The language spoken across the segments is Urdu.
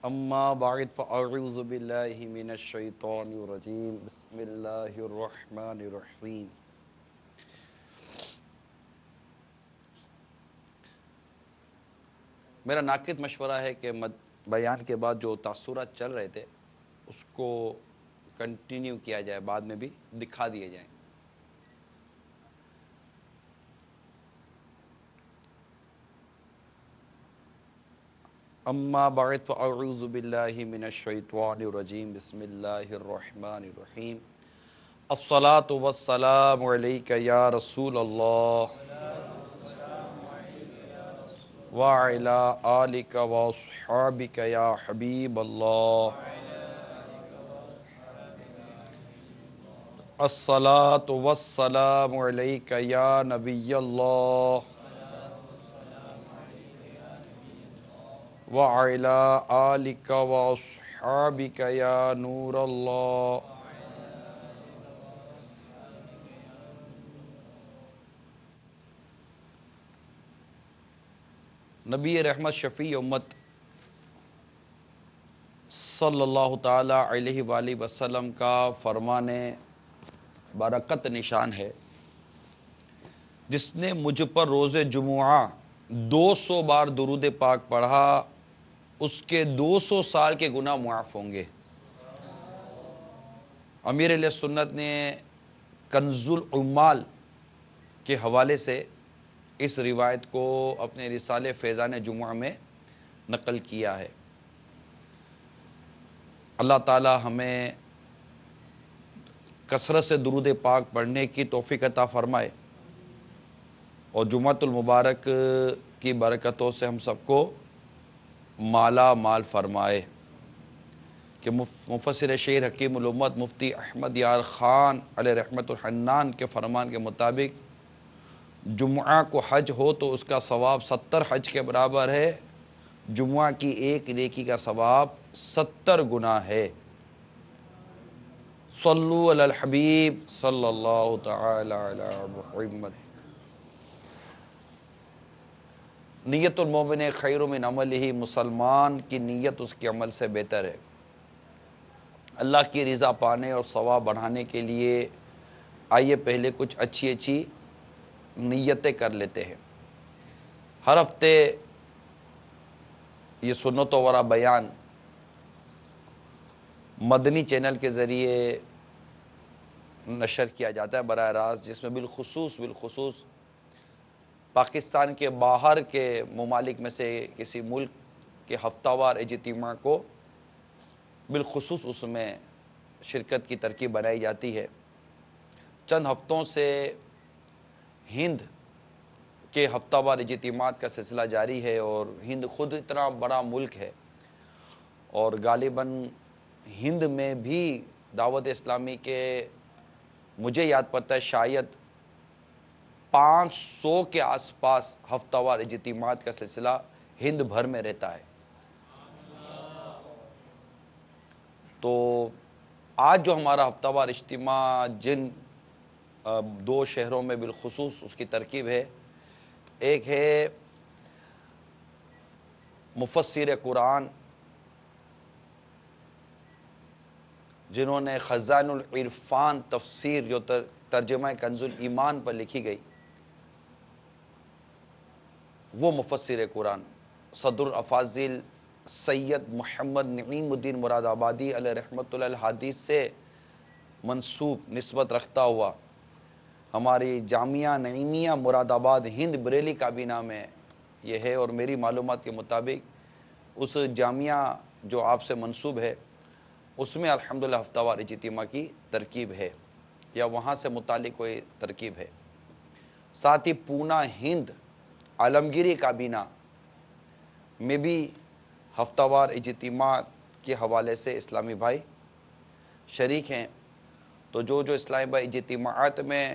اما بعد فاعوذ باللہ من الشیطان الرجیم بسم اللہ الرحمن الرحیم میرا ناقد مشورہ ہے کہ بیان کے بعد جو تاثرات چل رہے تھے اس کو کنٹینیو کیا جائے، بعد میں بھی دکھا دیے جائیں۔ اما بعد فاعوذ باللہ من الشیطان الرجیم بسم اللہ الرحمن الرحیم الصلاۃ والسلام علیک یا رسول اللہ وعلی آلک واصحابک یا حبیب اللہ الصلاۃ والسلام علیک یا نبی اللہ وعلی آلک واصحابک یا نور اللہ۔ نبی رحمت شفیع امت صلی اللہ تعالی علیہ وآلہ وسلم کا فرمان برکت نشان ہے، جس نے مجھ پر روز جمعہ 200 بار درود پاک پڑھا اس کے 200 سال کے گناہ معاف ہوں گے۔ امیر اہل سنت نے کنز العمال کے حوالے سے اس روایت کو اپنے رسالے فیضان جمعہ میں نقل کیا ہے۔ اللہ تعالی ہمیں کثرت سے درود پاک پڑھنے کی توفیق عطا فرمائے اور جمعۃ المبارک کی برکتوں سے ہم سب کو مالا مال فرمائے۔ کہ مفسر شیر حکیم الامت مفتی احمد یار خان علیہ رحمت الحنان کے فرمان کے مطابق جمعہ کو حج ہو تو اس کا ثواب 70 حج کے برابر ہے، جمعہ کی ایک نیکی کا ثواب 70 گنا ہے۔ صلو علی الحبیب صلی اللہ تعالی علی محمد۔ نیت المومن خیر من عملہ، مسلمان کی نیت اس کے عمل سے بہتر ہے۔ اللہ کی رضا پانے اور ثواب بڑھانے کے لیے آئیے پہلے کچھ اچھی نیتیں کر لیتے ہیں۔ ہر ہفتے یہ سنتوں ورا بیان مدنی چینل کے ذریعے نشر کیا جاتا ہے براہ راست، جس میں بالخصوص پاکستان کے باہر کے ممالک میں سے کسی ملک کے ہفتہ وار اجتماع کو بالخصوص اس میں شرکت کی ترکیب بنائی جاتی ہے۔ چند ہفتوں سے ہند کے ہفتہ وار اجتماعات کا سلسلہ جاری ہے، اور ہند خود اتنا بڑا ملک ہے اور غالباً ہند میں بھی دعوت اسلامی کے مجھے یاد پڑتا ہے شاید 500 کے آس پاس ہفتہ وار اجتماعات کا سلسلہ ہند بھر میں رہتا ہے۔ تو آج جو ہمارا ہفتہ وار اجتماع جن 2 شہروں میں بالخصوص اس کی ترکیب ہے، ایک ہے مفسر قرآن جنہوں نے خزائن العرفان تفسیر جو ترجمہ کنز الایمان پر لکھی گئی، وہ مفسر قرآن صدر الافاضل سید محمد نعیم الدین مراد آبادی علیہ رحمت اللہ الحدیث سے منسوب نسبت رکھتا ہوا ہماری جامعہ نعیمیہ مراد آباد ہند بریلی کابینہ میں یہ ہے، اور میری معلومات کے مطابق اس جامعہ جو آپ سے منسوب ہے اس میں الحمدللہ ہفتہ وار اجتماع کی ترکیب ہے یا وہاں سے متعلق کوئی ترکیب ہے۔ ساتھ ہی پونا ہند عالمگیری کابینہ میں بھی ہفتہ وار اجتماع کے حوالے سے اسلامی بھائی شریک ہیں۔ تو جو اسلامی بھائی اجتماعات میں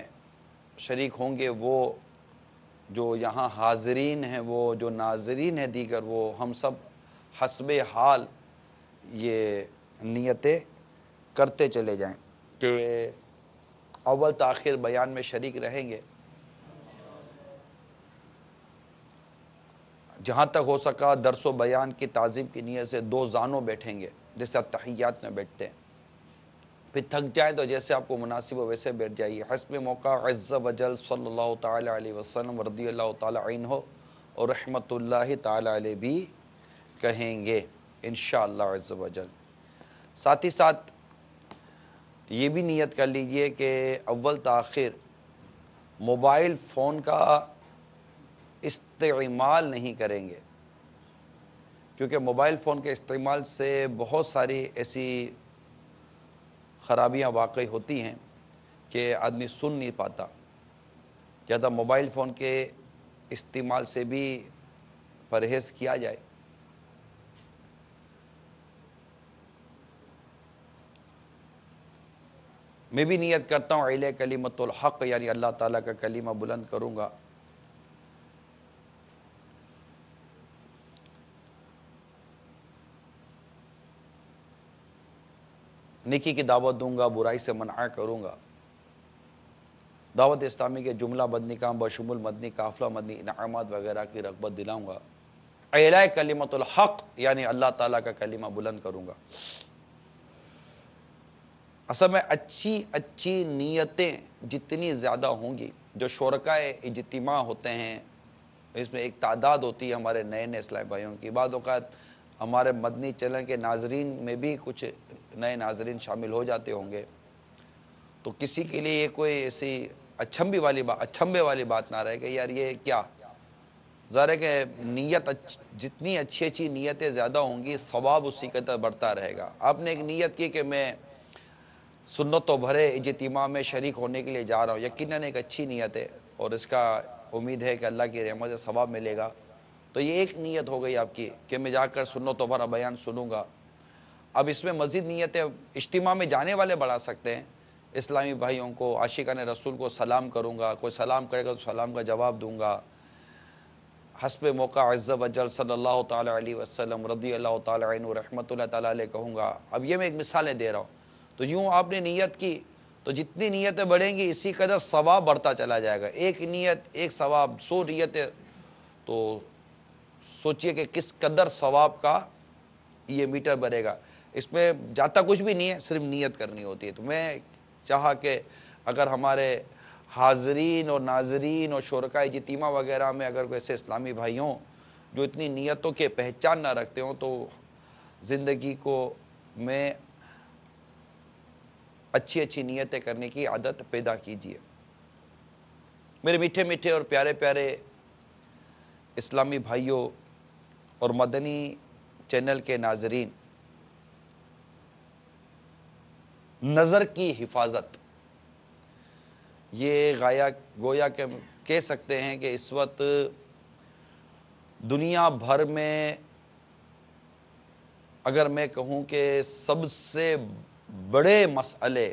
شریک ہوں گے، وہ جو یہاں حاضرین ہیں، وہ جو ناظرین ہیں دیگر، وہ ہم سب حسب حال یہ نیتیں کرتے چلے جائیں کہ اول تاخیر بیان میں شریک رہیں گے۔ جہاں تک ہو سکا درس و بیان کی تعظیم کی نیت سے 2 زانوں بیٹھیں گے، جیسے تحیات میں بیٹھتے ہیں. پھر تھک جائیں تو جیسے آپ کو مناسب ہو ویسے بیٹھ جائیے. حسب موقع عز وجل صلی اللہ تعالی علیہ وسلم رضی اللہ تعالی عنہ اور رحمت اللہ تعالی علیہ بھی کہیں گے انشاءاللہ عز وجل. ساتھ ہی ساتھ یہ بھی نیت کر لیجئے کہ اول تاخیر موبائل فون کا استعمال نہیں کریں گے، کیونکہ موبائل فون کے استعمال سے بہت ساری ایسی خرابیاں واقع ہوتی ہیں کہ آدمی سن نہیں پاتا. زیادہ موبائل فون کے استعمال سے بھی پرہیز کیا جائے. میں بھی نیت کرتا ہوں علیہ کلمت الحق، یعنی اللہ تعالیٰ کا کلمہ بلند کروں گا. نیکی کی دعوت دوں گا، برائی سے منع کروں گا. دعوت اسلامی کے جملہ مدنی کام بشمول مدنی قافلہ مدنی انعامات وغیرہ کی رغبت دلاؤں گا. اعلاء کلمت الحق یعنی اللہ تعالیٰ کا کلمہ بلند کروں گا. اصل میں اچھی نیتیں جتنی زیادہ ہوں گی، جو شرکائے اجتماع ہوتے ہیں اس میں ایک تعداد ہوتی ہے ہمارے نئے اسلامی بھائیوں کی. بعض اوقات ہمارے مدنی چینل کے ناظرین میں بھی کچھ نئے ناظرین شامل ہو جاتے ہوں گے، تو کسی کے لیے یہ کوئی ایسی اچھمبے والی بات نہ رہے کہ یار یہ کیا. ظاہر ہے کہ نیت جتنی اچھی نیتیں زیادہ ہوں گی ثواب اسی قدر بڑھتا رہے گا. آپ نے ایک نیت کی کہ میں سنت و بھرے اجتماع میں شریک ہونے کے لیے جا رہا ہوں، یقیناً ایک اچھی نیت ہے اور اس کا امید ہے کہ اللہ کی رحمت سے ثواب ملے گا. تو یہ ایک نیت ہو گئی آپ کی کہ میں جا کر سنت و بھرا بیان سنوں گا. اب اس میں مزید نیتیں اجتماع میں جانے والے بڑھا سکتے ہیں. اسلامی بھائیوں کو، عاشقان رسول کو سلام کروں گا، کوئی سلام کرے گا تو سلام کا جواب دوں گا. حسب موقع عز وجل صلی اللہ تعالی علیہ وسلم رضی اللہ تعالی عنہ رحمت اللہ تعالی علیہ کہوں گا. اب یہ میں ایک مثالیں دے رہا ہوں. تو یوں آپ نے نیت کی تو جتنی نیتیں بڑھیں گی اسی قدر ثواب بڑھتا چلا جائے گا. ایک نیت ایک ثواب، 100 نیتیں، تو سوچئے کہ کس قدر ثواب کا یہ میٹر بڑھے گا. اس میں جاتا کچھ بھی نہیں ہے، صرف نیت کرنی ہوتی ہے. تو میں چاہا کہ اگر ہمارے حاضرین اور ناظرین اور شرکائے اجتماع وغیرہ میں اگر کوئی ایسے اسلامی بھائی ہوں جو اتنی نیتوں کے پہچان نہ رکھتے ہوں تو زندگی کو میں اچھی نیتیں کرنے کی عادت پیدا کیجیے. میرے میٹھے میٹھے اور پیارے پیارے اسلامی بھائیوں اور مدنی چینل کے ناظرین، نظر کی حفاظت یہ گویا کہ کہہ سکتے ہیں کہ اس وقت دنیا بھر میں اگر میں کہوں کہ سب سے بڑے مسئلے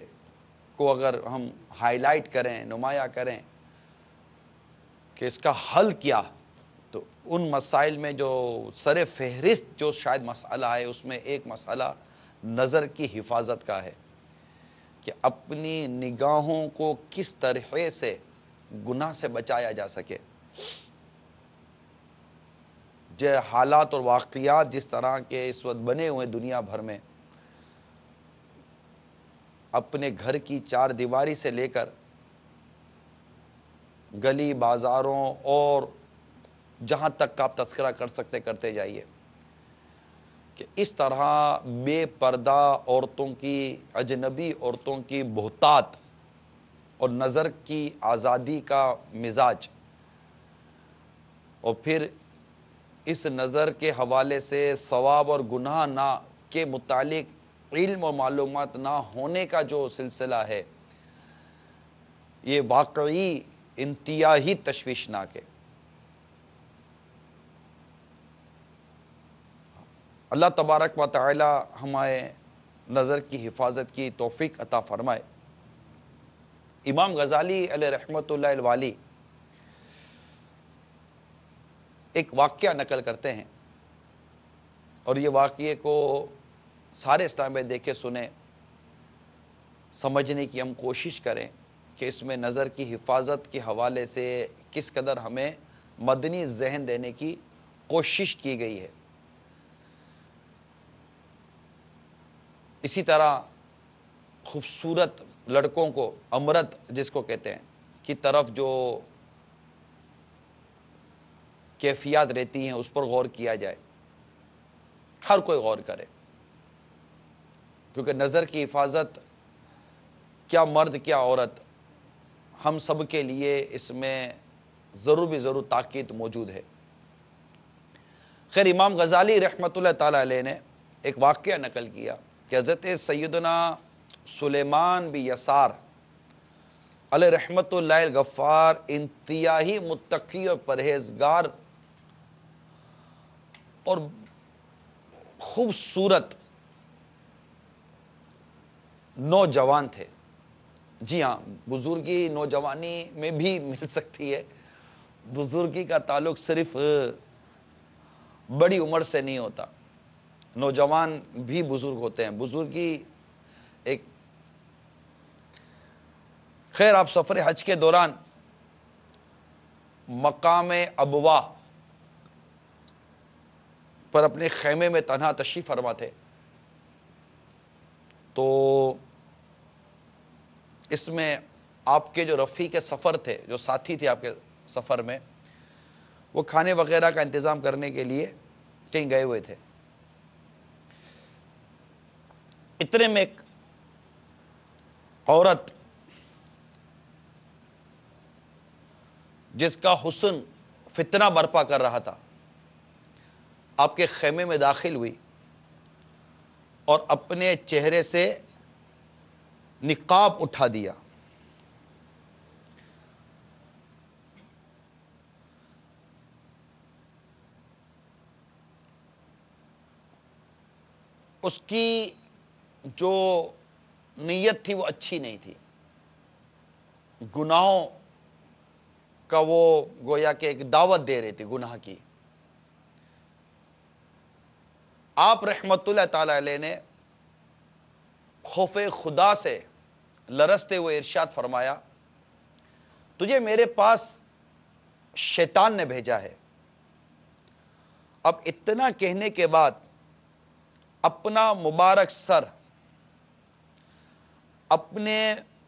کو اگر ہم ہائی لائٹ کریں، نمایاں کریں کہ اس کا حل کیا، تو ان مسائل میں جو سر فہرست جو شاید مسئلہ ہے اس میں ایک مسئلہ نظر کی حفاظت کا ہے کہ اپنی نگاہوں کو کس طرح سے گناہ سے بچایا جا سکے. جو حالات اور واقعات جس طرح کے اس وقت بنے ہوئے دنیا بھر میں، اپنے گھر کی 4 دیواری سے لے کر گلی بازاروں اور جہاں تک آپ تذکرہ کر سکتے کرتے جائیے کہ اس طرح بے پردہ عورتوں کی، اجنبی عورتوں کی بہتات اور نظر کی آزادی کا مزاج، اور پھر اس نظر کے حوالے سے ثواب اور گناہ نہ کے متعلق علم اور معلومات نہ ہونے کا جو سلسلہ ہے، یہ واقعی انتہائی تشویشناک ہے. اللہ تبارک و تعالی ہمیں نظر کی حفاظت کی توفیق عطا فرمائے. امام غزالی علیہ رحمت اللہ الوالی ایک واقعہ نقل کرتے ہیں اور یہ واقعے کو سارے اسلام میں دیکھے سنے سمجھنے کی ہم کوشش کریں کہ اس میں نظر کی حفاظت کے حوالے سے کس قدر ہمیں مدنی ذہن دینے کی کوشش کی گئی ہے. اسی طرح خوبصورت لڑکوں کو، امرت جس کو کہتے ہیں، کی طرف جو کیفیات رہتی ہیں اس پر غور کیا جائے. ہر کوئی غور کرے، کیونکہ نظر کی حفاظت، کیا مرد کیا عورت، ہم سب کے لیے اس میں ضرور تاکید موجود ہے. خیر، امام غزالی رحمۃ اللہ تعالی علیہ نے ایک واقعہ نقل کیا کہ حضرت سیدنا سلیمان بن یسار علیہ رحمۃ اللہ الغفار انتہائی متقی اور پرہیزگار اور خوبصورت نوجوان تھے. جی ہاں، بزرگی نوجوانی میں بھی مل سکتی ہے. بزرگی کا تعلق صرف بڑی عمر سے نہیں ہوتا، نوجوان بھی بزرگ ہوتے ہیں. بزرگی ایک خیر، آپ سفر حج کے دوران مقام ابوا پر اپنے خیمے میں تنہا تشریف فرما تھے، تو اس میں آپ کے جو رفیق سفر تھے، جو ساتھی تھے آپ کے سفر میں، وہ کھانے وغیرہ کا انتظام کرنے کے لیے کہیں گئے ہوئے تھے. اتنے میں ایک عورت جس کا حسن فتنہ برپا کر رہا تھا، آپ کے خیمے میں داخل ہوئی اور اپنے چہرے سے نقاب اٹھا دیا. اس کی جو نیت تھی وہ اچھی نہیں تھی، گناہوں کا وہ گویا کہ ایک دعوت دے رہی تھی گناہ کی. آپ رحمت اللہ تعالی علیہ نے خوف خدا سے لرزتے ہوئے ارشاد فرمایا، تجھے میرے پاس شیطان نے بھیجا ہے. اب اتنا کہنے کے بعد اپنا مبارک سر اپنے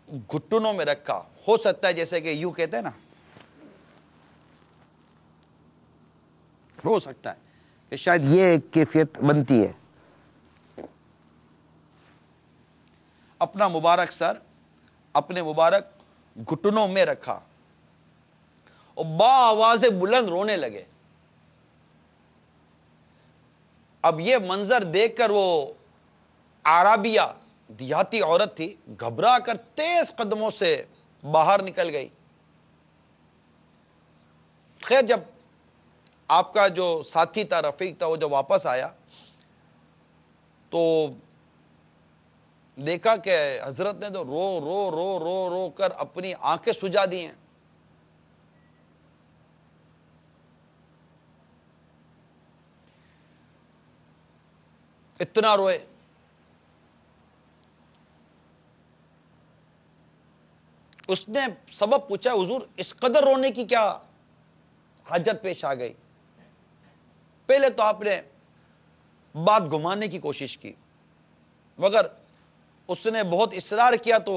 گھٹنوں میں رکھا. ہو سکتا ہے جیسے کہ یوں کہتے ہیں نا، ہو سکتا ہے کہ شاید یہ ایک کیفیت بنتی ہے. اپنا مبارک سر اپنے مبارک گھٹنوں میں رکھا اور با آواز بلند رونے لگے. اب یہ منظر دیکھ کر وہ عربیہ دیہاتی عورت تھی، گھبرا کر تیز قدموں سے باہر نکل گئی. خیر، جب آپ کا جو ساتھی تھا، رفیق تھا، وہ جب واپس آیا تو دیکھا کہ حضرت نے تو رو رو رو رو رو کر اپنی آنکھیں سجا دی ہیں. اتنا روئے. اس نے سبب پوچھا، حضور اس قدر رونے کی کیا حاجت پیش آ گئی؟ پہلے تو آپ نے بات گھمانے کی کوشش کی، مگر اس نے بہت اصرار کیا تو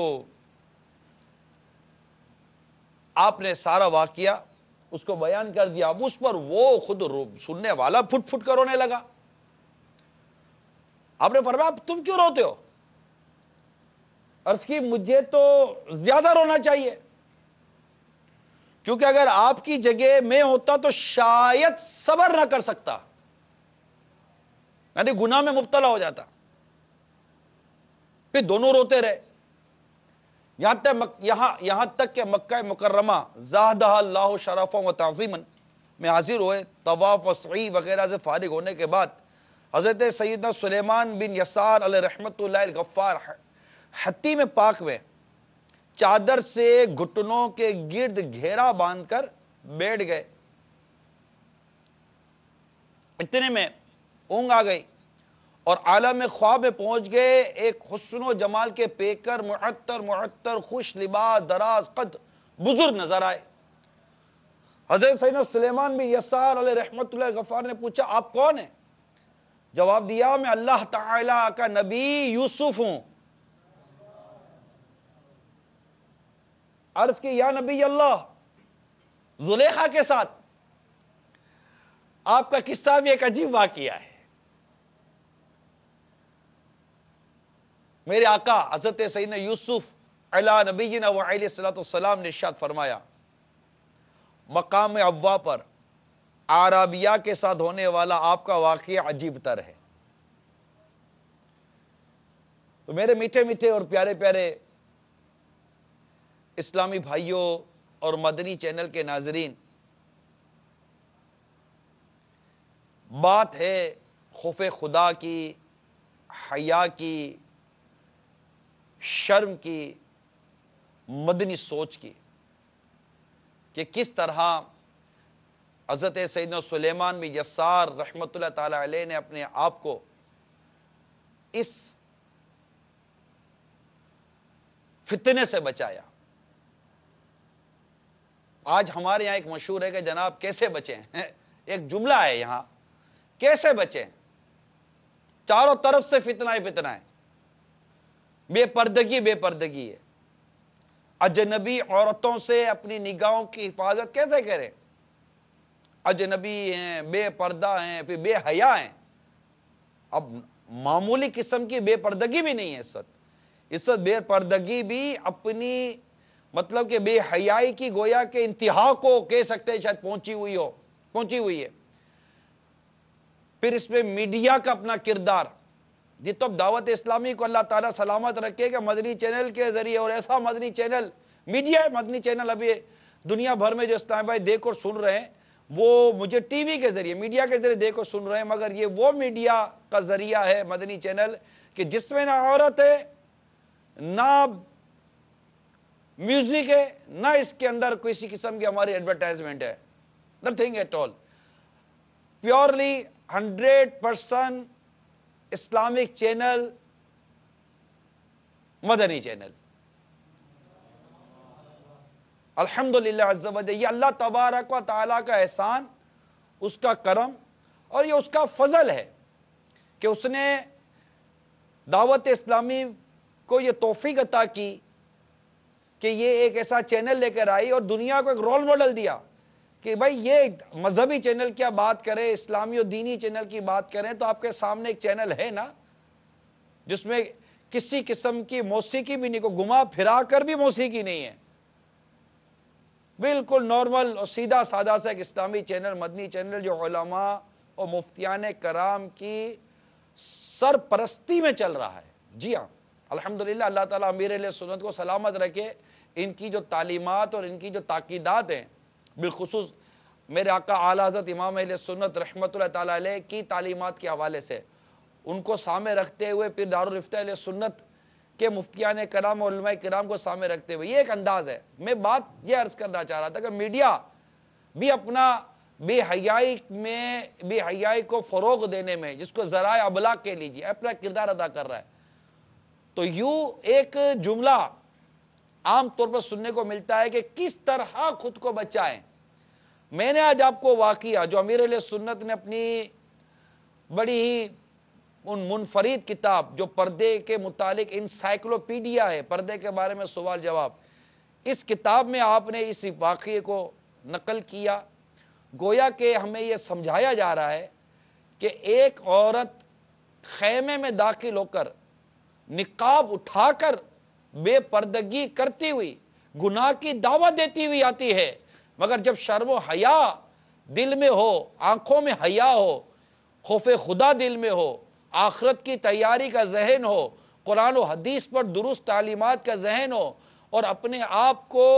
آپ نے سارا واقعہ اس کو بیان کر دیا. اب اس پر وہ خود سننے والا پھٹ پھٹ کر رونے لگا. آپ نے فرمایا، تم کیوں روتے ہو؟ عرض کی، مجھے تو زیادہ رونا چاہیے، کیونکہ اگر آپ کی جگہ میں ہوتا تو شاید صبر نہ کر سکتا، یعنی گناہ میں مبتلا ہو جاتا. پھر دونوں روتے رہے، یہاں تک کہ مکہ مکرمہ زادہ اللہ شرفا و تعظیما میں حاضر ہوئے. طواف و سعی وغیرہ سے فارغ ہونے کے بعد حضرت سیدنا سلیمان بن یسار علیہ رحمت اللہ الغفار حتیم پاک میں چادر سے گھٹنوں کے گرد گھیرا باندھ کر بیٹھ گئے. اتنے میں اونگ آ گئی اور عالم خواب میں پہنچ گئے. ایک حسن و جمال کے پیکر، معطر خوش لباس، دراز قد بزرگ نظر آئے. حضرت سیدنا سلیمان بن یسار علیہ رحمت اللہ غفار نے پوچھا آپ کون ہیں؟ جواب دیا میں اللہ تعالی کا نبی یوسف ہوں۔ عرض کی یا نبی اللہ، زلیخا کے ساتھ آپ کا قصہ بھی ایک عجیب واقعہ ہے۔ میرے آقا حضرت سیدنا یوسف علیہ نبینا و علیہ السلام نے ارشاد فرمایا مقام ابوا پر عربیہ کے ساتھ ہونے والا آپ کا واقعہ عجیب تر ہے۔ تو میرے میٹھے میٹھے اور پیارے پیارے اسلامی بھائیوں اور مدنی چینل کے ناظرین، بات ہے خوف خدا کی، حیا کی، شرم کی، مدنی سوچ کی، کہ کس طرح حضرت سیدنا سلیمان بن یسار رحمت اللہ تعالی علیہ نے اپنے آپ کو اس فتنے سے بچایا۔ آج ہمارے یہاں ایک مشہور ہے کہ جناب کیسے بچیں، ایک جملہ ہے یہاں، کیسے بچیں؟ چاروں طرف سے فتنہ ہی فتنہ ہے، بے پردگی ہے۔ اجنبی عورتوں سے اپنی نگاہوں کی حفاظت کیسے کریں؟ اجنبی ہیں، بے پردہ ہیں، پھر بے حیا ہیں۔ اب معمولی قسم کی بے پردگی بھی نہیں ہے اس وقت بے پردگی بھی اپنی مطلب کہ بے حیائی کی گویا کے انتہا کو کہہ سکتے ہیں، شاید پہنچی ہوئی ہے۔ پھر اس میں میڈیا کا اپنا کردار، یہ تو اب دعوت اسلامی کو اللہ تعالیٰ سلامت رکھے کہ مدنی چینل کے ذریعے، اور ایسا مدنی چینل، میڈیا ہے مدنی چینل، ابھی دنیا بھر میں جو اسلام بھائی دیکھ اور سن رہے ہیں وہ مجھے ٹی وی کے ذریعے، میڈیا کے ذریعے دیکھ اور سن رہے ہیں، مگر یہ وہ میڈیا کا ذریعہ ہے مدنی چینل کہ جس میں نہ عورت ہے، نہ میوزک ہے، نہ اس کے اندر کسی قسم کی ہماری ایڈورٹائزمنٹ ہے، nothing at all, purely 100% Islamic channel, Madani channel. الحمدللہ عز و جل، یہ اللہ تبارک و تعالیٰ کا احسان، اس کا کرم اور یہ اس کا فضل ہے کہ اس نے دعوت اسلامی کو یہ توفیق عطا کی کہ یہ ایک ایسا چینل لے کر آئی اور دنیا کو ایک رول ماڈل دیا کہ بھائی یہ مذہبی چینل کیا بات کرے، اسلامی و دینی چینل کی بات کریں تو آپ کے سامنے ایک چینل ہے نا جس میں کسی قسم کی موسیقی بھی نہیں، کو گما پھرا کر بھی موسیقی نہیں ہے، بالکل نارمل اور سیدھا سادہ سا ایک اسلامی چینل، مدنی چینل جو علماء اور مفتیان کرام کی سرپرستی میں چل رہا ہے۔ جی ہاں، الحمدللہ، اللہ تعالیٰ امیر اہل سنت کو سلامت رکھے۔ ان کی جو تعلیمات اور ان کی جو تاکیدات ہیں، بالخصوص میرے آقا اعلیٰ حضرت امام اہل سنت رحمت اللہ تعالیٰ علیہ کی تعلیمات کے حوالے سے ان کو سامنے رکھتے ہوئے، پھر دارالفتہ اہل سنت کہ مفتیان کرام اور علماء کرام کو سامنے رکھتے ہوئے، یہ ایک انداز ہے۔ میں بات یہ عرض کرنا چاہ رہا تھا کہ میڈیا بھی اپنا بے حیائی کو فروغ دینے میں، جس کو ذرائع ابلاغ کے لیجیے، اپنا کردار ادا کر رہا ہے۔ تو یوں ایک جملہ عام طور پر سننے کو ملتا ہے کہ کس طرح خود کو بچائیں۔ میں نے آج آپ کو واقعہ جو امیر اہل سنت نے اپنی بڑی ہی ان منفرد کتاب جو پردے کے متعلق انسائکلوپیڈیا ہے، پردے کے بارے میں سوال جواب، اس کتاب میں آپ نے اس واقعے کو نقل کیا، گویا کہ ہمیں یہ سمجھایا جا رہا ہے کہ ایک عورت خیمے میں داخل ہو کر نقاب اٹھا کر بے پردگی کرتی ہوئی گناہ کی دعوت دیتی ہوئی آتی ہے، مگر جب شرم و حیا دل میں ہو، آنکھوں میں حیا ہو، خوف خدا دل میں ہو، آخرت کی تیاری کا ذہن ہو، قرآن و حدیث پر درست تعلیمات کا ذہن ہو، اور اپنے آپ کو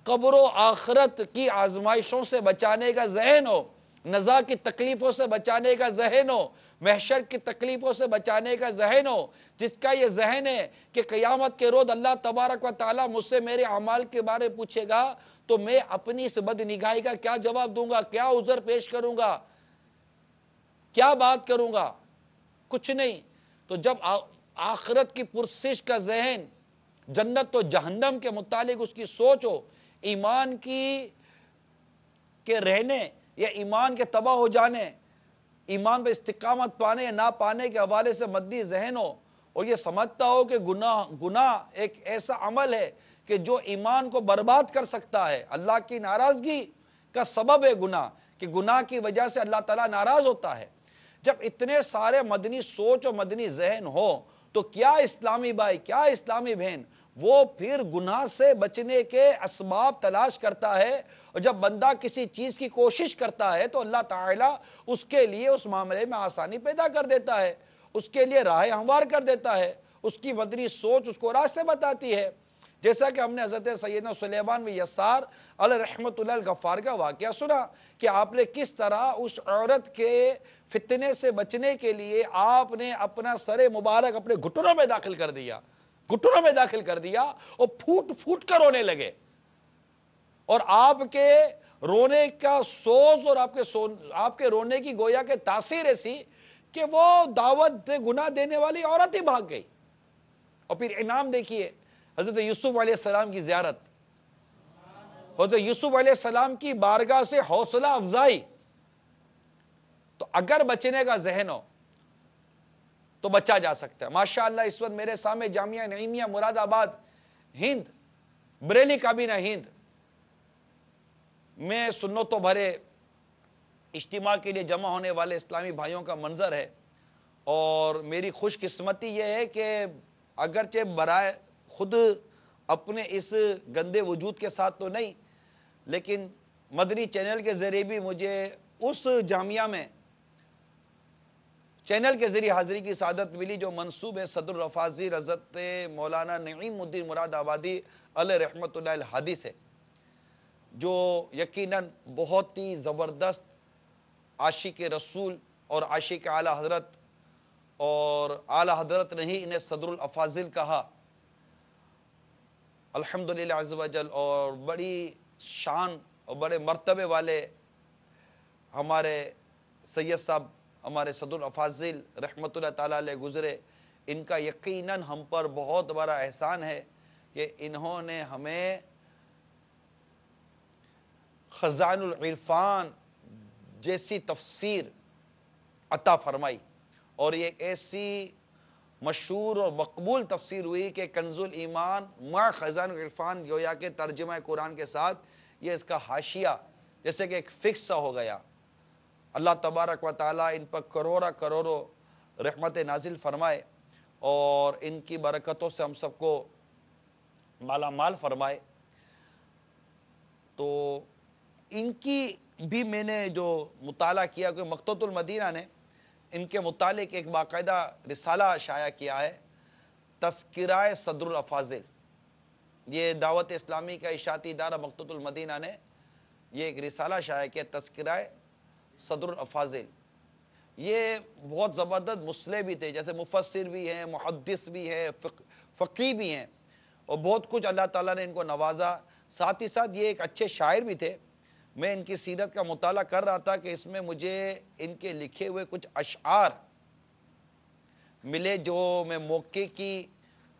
قبر و آخرت کی آزمائشوں سے بچانے کا ذہن ہو، نزا کی تکلیفوں سے بچانے کا ذہن ہو، محشر کی تکلیفوں سے بچانے کا ذہن ہو، جس کا یہ ذہن ہے کہ قیامت کے روز اللہ تبارک و تعالیٰ مجھ سے میرے اعمال کے بارے پوچھے گا تو میں اپنی اس بد نگاہی کا کیا جواب دوں گا، کیا عذر پیش کروں گا، کیا بات کروں گا، کچھ نہیں۔ تو جب آخرت کی پرسش کا ذہن، جنت و جہنم کے متعلق اس کی سوچ ہو، ایمان کی کے رہنے یا ایمان کے تباہ ہو جانے، ایمان پہ استقامت پانے یا نہ پانے کے حوالے سے مدنی ذہن ہو اور یہ سمجھتا ہو کہ گناہ ایک ایسا عمل ہے کہ جو ایمان کو برباد کر سکتا ہے، اللہ کی ناراضگی کا سبب ہے گناہ، کہ گناہ کی وجہ سے اللہ تعالیٰ ناراض ہوتا ہے۔ جب اتنے سارے مدنی سوچ اور مدنی ذہن ہو تو کیا اسلامی بھائی، کیا اسلامی بہن، وہ پھر گناہ سے بچنے کے اسباب تلاش کرتا ہے، اور جب بندہ کسی چیز کی کوشش کرتا ہے تو اللہ تعالیٰ اس کے لیے اس معاملے میں آسانی پیدا کر دیتا ہے، اس کے لیے راہ ہموار کر دیتا ہے، اس کی مدنی سوچ اس کو راستے بتاتی ہے۔ جیسا کہ ہم نے حضرت سیدنا سلیمان بن یسار علیہ رحمت اللہ الغفار کا واقعہ سنا کہ آپ نے کس طرح اس عورت کے فتنے سے بچنے کے لیے آپ نے اپنا سر مبارک اپنے گھٹنوں میں داخل کر دیا، گھٹنوں میں داخل کر دیا اور پھوٹ پھوٹ کر رونے لگے، اور آپ کے رونے کا سوز اور آپ کے رونے کی گویا کے تاثیر ایسی کہ وہ دعوت گناہ دینے والی عورت ہی بھاگ گئی۔ اور پھر انعام دیکھیے، حضرت یوسف علیہ السلام کی زیارت، حضرت یوسف علیہ السلام کی بارگاہ سے حوصلہ افزائی۔ تو اگر بچنے کا ذہن ہو تو بچا جا سکتا ہے۔ ماشاءاللہ اس وقت میرے سامنے جامعہ نعیمیہ مراد آباد ہند، بریلی کابینہ ہند میں سنتوں بھرے اجتماع کے لیے جمع ہونے والے اسلامی بھائیوں کا منظر ہے، اور میری خوش قسمتی یہ ہے کہ اگرچہ برائے خود اپنے اس گندے وجود کے ساتھ تو نہیں، لیکن مدنی چینل کے ذریعے بھی مجھے اس جامعہ میں چینل کے ذریعے حاضری کی سعادت ملی جو منسوب ہے صدر الافاضل حضرت مولانا نعیم الدین مراد آبادی علیہ رحمت اللہ الحادی سے، جو یقیناً بہت ہی زبردست عاشق رسول اور عاشق اعلی حضرت، اور اعلی حضرت نے ہی انہیں صدر الافاضل کہا الحمدللہ عز وجل، اور بڑی شان اور بڑے مرتبے والے ہمارے سید صاحب، ہمارے صدر الافاضل رحمت اللہ تعالیٰ علیہ گزرے، ان کا یقیناً ہم پر بہت بڑا احسان ہے کہ انہوں نے ہمیں خزائن العرفان جیسی تفسیر عطا فرمائی، اور یہ ایسی مشہور اور مقبول تفسیر ہوئی کہ کنز الایمان مع خزائن العرفان گویا کہ ترجمہ قرآن کے ساتھ یہ اس کا حاشیہ جیسے کہ ایک فکس ہو گیا۔ اللہ تبارک و تعالیٰ ان پر کروڑا کروڑوں رحمت نازل فرمائے، اور ان کی برکتوں سے ہم سب کو مالا مال فرمائے۔ تو ان کی بھی میں نے جو مطالعہ کیا کہ مقتوۃ المدینہ نے ان کے متعلق ایک باقاعدہ رسالہ شائع کیا ہے، تذکرہ صدر الافاضل۔ یہ دعوت اسلامی کا اشاعتی ادارہ مقتوۃ المدینہ نے یہ ایک رسالہ شائع کیا، تذکرہ صدر الافاضل۔ یہ بہت زبردست مسلح بھی تھے، جیسے مفسر بھی ہیں، محدث بھی ہیں، فقیہ بھی ہیں، اور بہت کچھ اللہ تعالیٰ نے ان کو نوازا۔ ساتھ ہی ساتھ یہ ایک اچھے شاعر بھی تھے۔ میں ان کی سیرت کا مطالعہ کر رہا تھا کہ اس میں مجھے ان کے لکھے ہوئے کچھ اشعار ملے جو میں موقع کی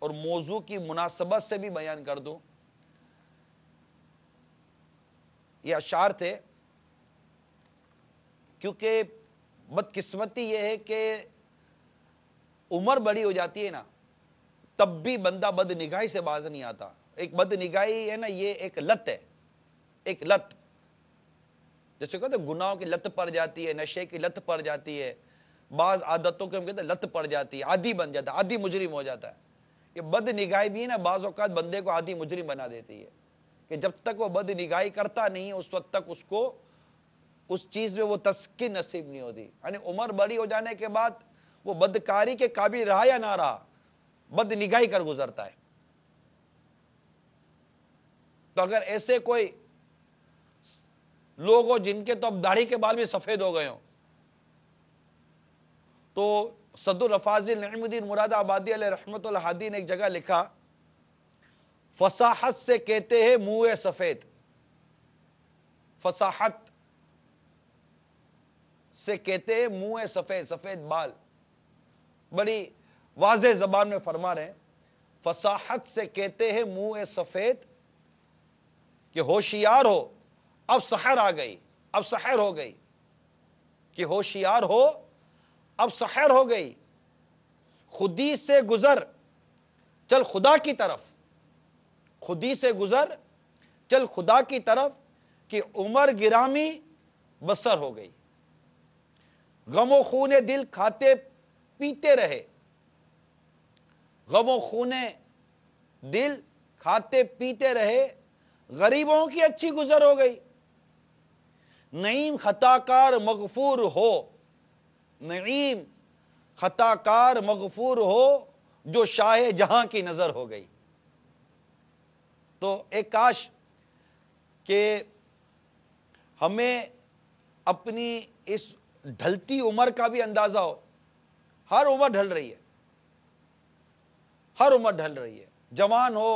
اور موضوع کی مناسبت سے بھی بیان کر دوں۔ یہ اشعار تھے، کیونکہ بدقسمتی یہ ہے کہ عمر بڑی ہو جاتی ہے نا، تب بھی بندہ بد نگاہی سے باز نہیں آتا۔ ایک بد نگاہی ہے نا، یہ ایک لت ہے، ایک لت، جیسے کہتے ہیں گناہوں کی لت پڑ جاتی ہے، نشے کی لت پڑ جاتی ہے، بعض عادتوں کے ہم کہتے ہیں لت پڑ جاتی ہے، عادی بن جاتا ہے، عادی مجرم ہو جاتا ہے۔ یہ بد نگاہی بھی ہے نا، بعض اوقات بندے کو عادی مجرم بنا دیتی ہے، کہ جب تک وہ بد نگاہی کرتا نہیں ہے اس وقت تک اس کو اس چیز میں وہ تسکین نصیب نہیں ہوتی۔ یعنی عمر بڑی ہو جانے کے بعد وہ بدکاری کے قابل رہا یا نہ رہا، بد نگاہی کر گزرتا ہے۔ تو اگر ایسے کوئی لوگ ہو جن کے تو اب داڑھی کے بال بھی سفید ہو گئے ہوں، تو صدر الافاضل نعیم الدین مراد آبادی علیہ رحمت الحادی نے ایک جگہ لکھا، فصاحت سے کہتے ہیں منہ سفید، فصاحت سے کہتے ہیں منہ سفید، سفید بال، بڑی واضح زبان میں فرما رہے ہیں، فصاحت سے کہتے ہیں منہ سفید کہ ہوشیار ہو اب سحر آ گئی، اب سحر ہو گئی، کہ ہوشیار ہو، اب سحر ہو گئی، خودی سے گزر چل خدا کی طرف، خودی سے گزر چل خدا کی طرف، کہ عمر گرامی بسر ہو گئی۔ غم و خون دل کھاتے پیتے رہے، غم و خون دل کھاتے پیتے رہے، غریبوں کی اچھی گزر ہو گئی۔ نعیم خطا کار مغفور ہو، نعیم خطا کار مغفور ہو، جو شاہ جہاں کی نظر ہو گئی۔ تو ایک کاش کہ ہمیں اپنی اس ڈھلتی عمر کا بھی اندازہ ہو۔ ہر عمر ڈھل رہی ہے، ہر عمر ڈھل رہی ہے، جوان ہو،